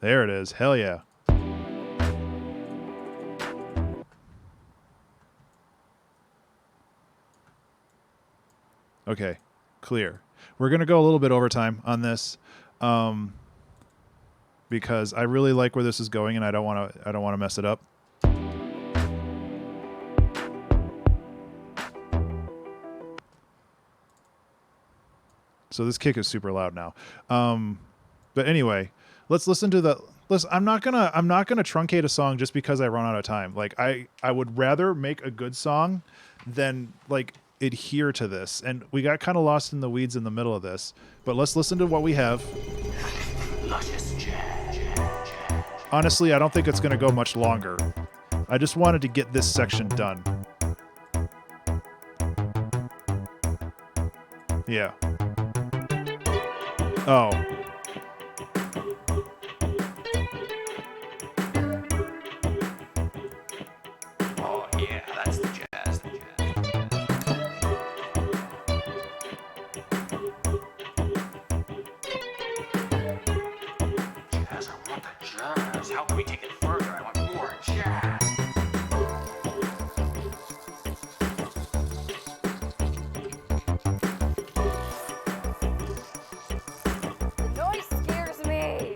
There it is. Hell yeah. Okay, clear. We're going to go a little bit overtime on this. Because I really like where this is going and I don't want to mess it up. So this kick is super loud now. But anyway, let's listen to the I'm not gonna truncate a song just because I run out of time. Like I would rather make a good song than like adhere to this. And we got kind of lost in the weeds in the middle of this. But let's listen to what we have. Luscious jazz. Honestly, I don't think it's going to go much longer. I just wanted to get this section done. Yeah. Oh. Oh yeah, that's the jazz. Jazz, I want the jazz. How can we take it further? I want more jazz. The noise scares me.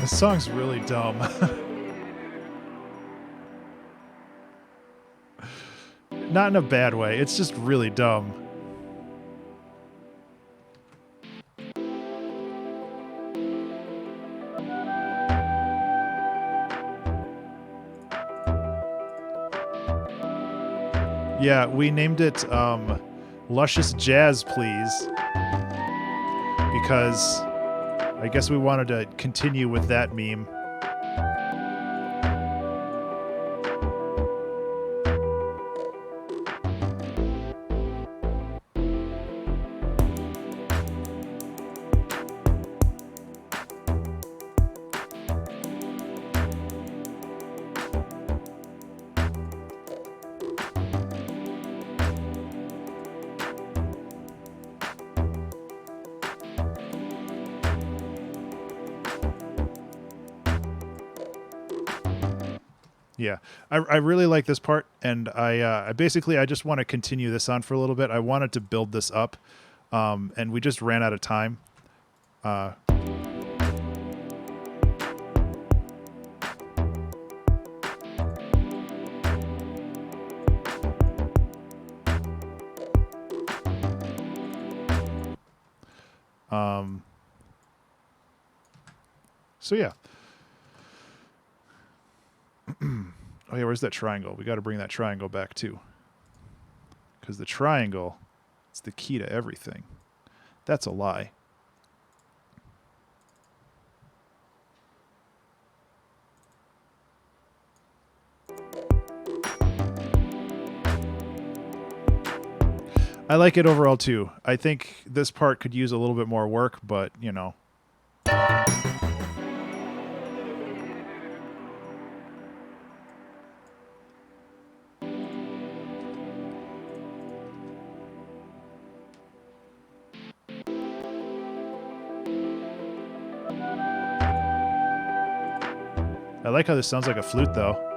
This song's really dumb. Not in a bad way. It's just really dumb. Yeah, we named it Luscious Jazz, please. Because I guess we wanted to continue with that meme. Yeah, I really like this part, and I basically I just want to continue this on for a little bit. I wanted to build this up, and we just ran out of time. So yeah. Oh yeah, where's that triangle? We got to bring that triangle back too. Because the triangle is the key to everything. That's a lie. I like it overall too. I think this part could use a little bit more work, but you know. I like how this sounds like a flute, though.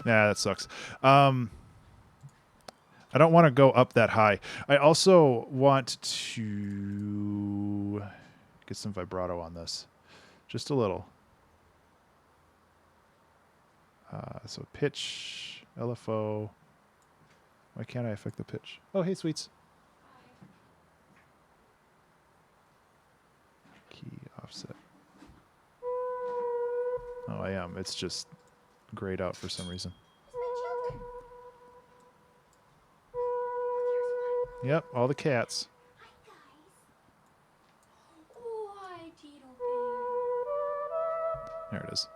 Yeah, that sucks. I don't want to go up that high. I also want to get some vibrato on this. Just a little. So pitch, LFO. Why can't I affect the pitch? Oh, hey, sweets. Key offset. Oh, I am. It's just grayed out for some reason. Yep, all the cats. There it is.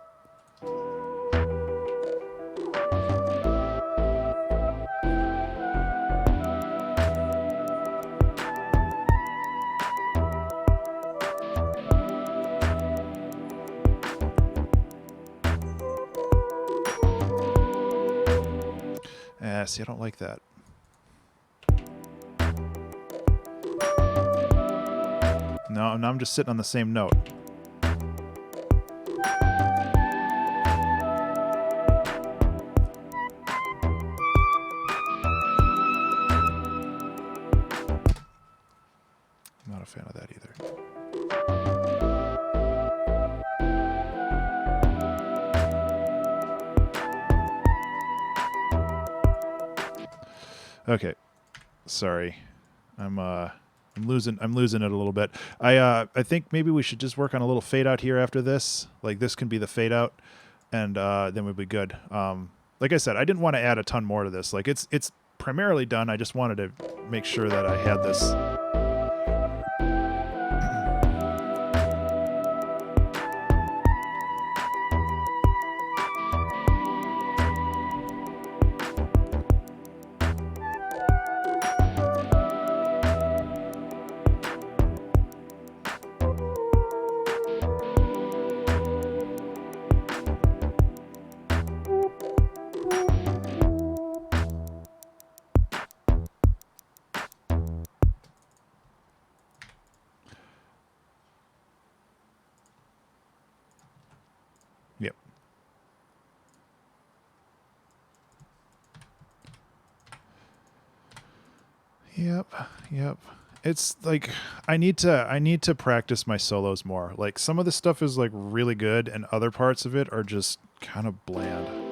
See, I don't like that. No, I'm just sitting on the same note. I'm not a fan of that either. Okay, sorry, I'm losing it a little bit. I think maybe we should just work on a little fade out here after this. Like this can be the fade out, and then we'll be good. Like I said, I didn't want to add a ton more to this. Like it's primarily done. I just wanted to make sure that I had this. Yep. Yep. It's like I need to practice my solos more. Like some of the stuff is like really good and other parts of it are just kind of bland.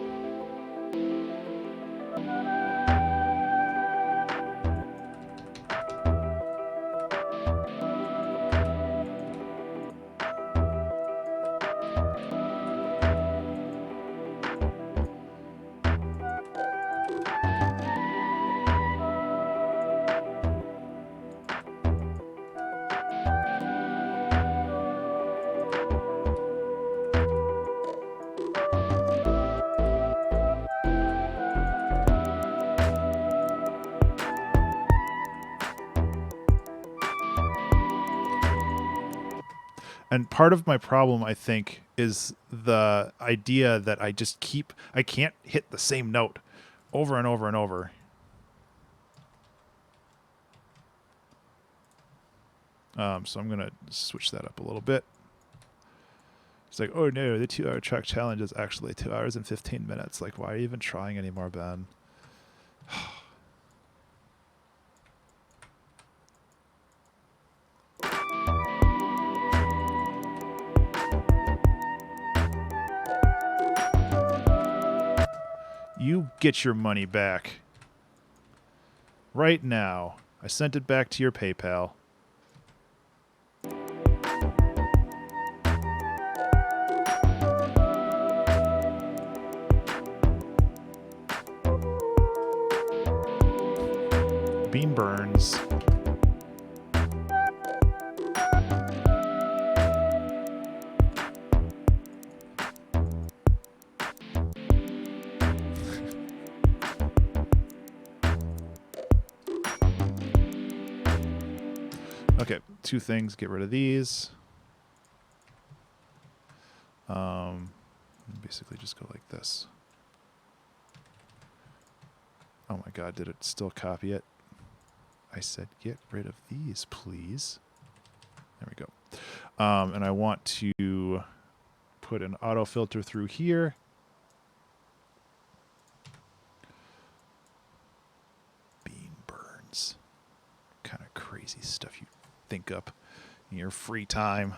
And part of my problem, I think, is the idea that I can't hit the same note over and over and over. So I'm going to switch that up a little bit. It's like, oh no, the 2-hour track challenge is actually 2 hours and 15 minutes. Like, why are you even trying anymore, Ben? You get your money back. Right now. I sent it back to your PayPal. Bean burns. Okay, two things. Get rid of these. Basically just go like this. Oh my god, did it still copy it? I said get rid of these, please. There we go. And I want to put an auto filter through here. Bean burns. Kind of crazy stuff you think up in your free time.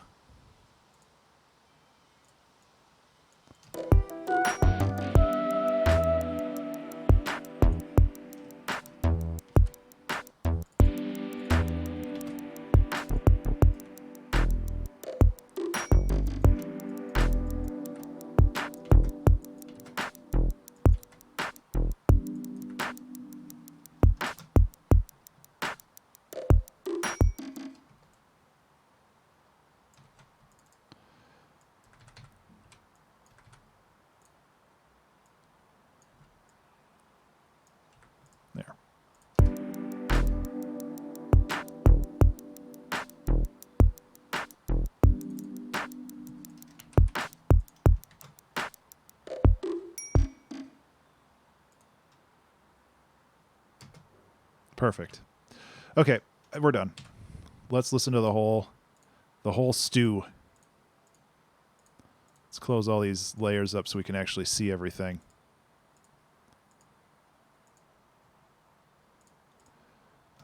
There. Perfect. Okay, we're done. Let's listen to the whole stew. Let's close all these layers up so we can actually see everything.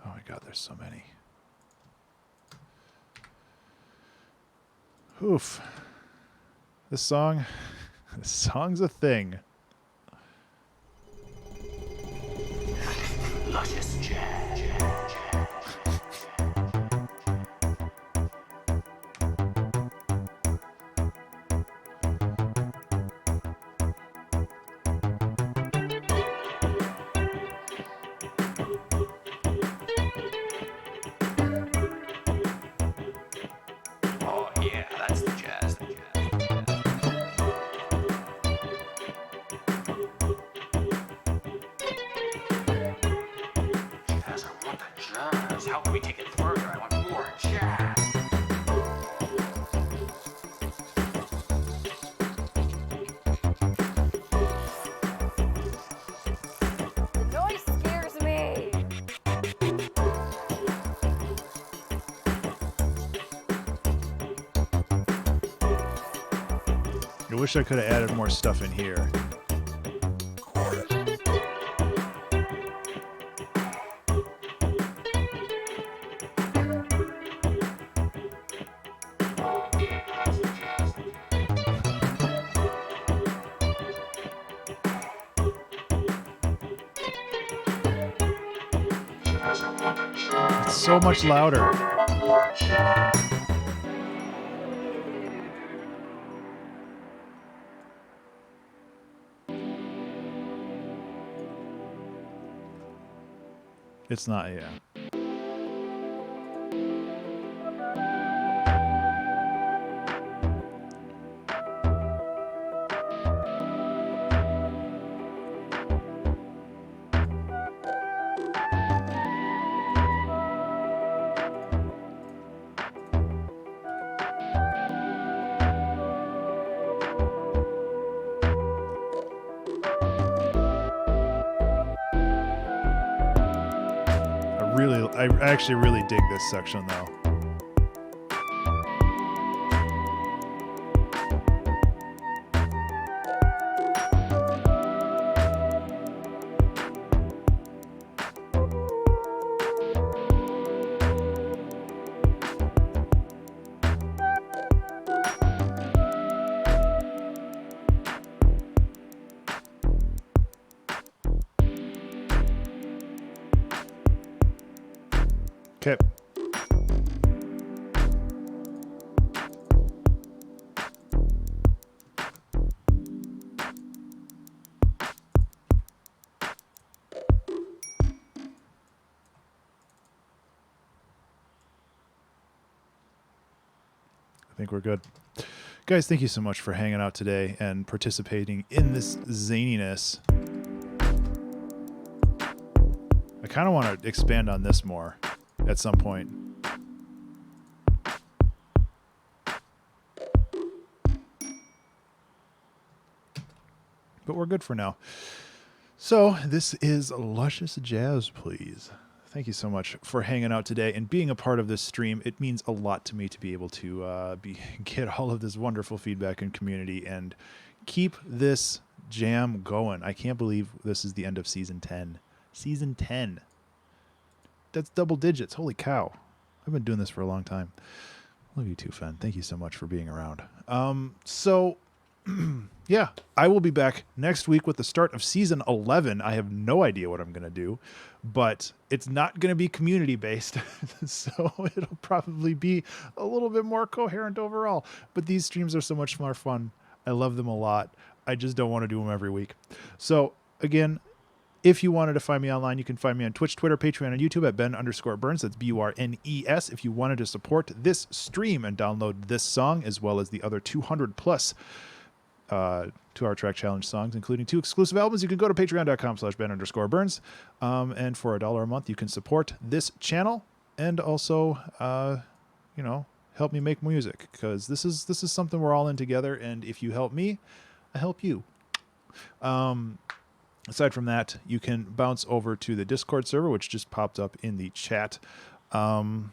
Oh my god, there's so many. Oof. This song's a thing. Luscious jazz. Oh yeah, that's the jazz. Jazz, I want the jazz. How can we take it further? I want more jazz. The noise scares me. I wish I could have added more stuff in here. It's so much louder. It's not, yeah. I actually really dig this section though. Okay. I think we're good. Guys, thank you so much for hanging out today and participating in this zaniness. I kind of want to expand on this more at some point. But we're good for now. So this is Luscious Jazz, please. Thank you so much for hanging out today and being a part of this stream. It means a lot to me to be able to get all of this wonderful feedback and community and keep this jam going. I can't believe this is the end of season 10. Season 10. That's double digits. Holy cow. I've been doing this for a long time. Love you too, Fen. Thank you so much for being around. Yeah, I will be back next week with the start of season 11. I have no idea what I'm going to do, but it's not going to be community based. So it'll probably be a little bit more coherent overall, but these streams are so much more fun. I love them a lot. I just don't want to do them every week. So again, if you wanted to find me online, you can find me on Twitch, Twitter, Patreon, and YouTube at Ben_Burns. That's BURNES. If you wanted to support this stream and download this song, as well as the other 200 plus 2-hour track challenge songs, including 2 exclusive albums, you can go to patreon.com/Ben_Burns. And for $1 a month, you can support this channel and also, help me make music, because this is something we're all in together. And if you help me, I help you. Aside from that, you can bounce over to the Discord server, which just popped up in the chat. And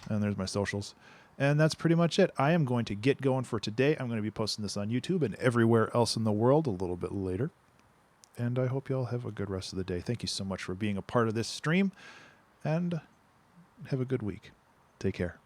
there's my socials. And that's pretty much it. I am going to get going for today. I'm going to be posting this on YouTube and everywhere else in the world a little bit later. And I hope you all have a good rest of the day. Thank you so much for being a part of this stream. And have a good week. Take care.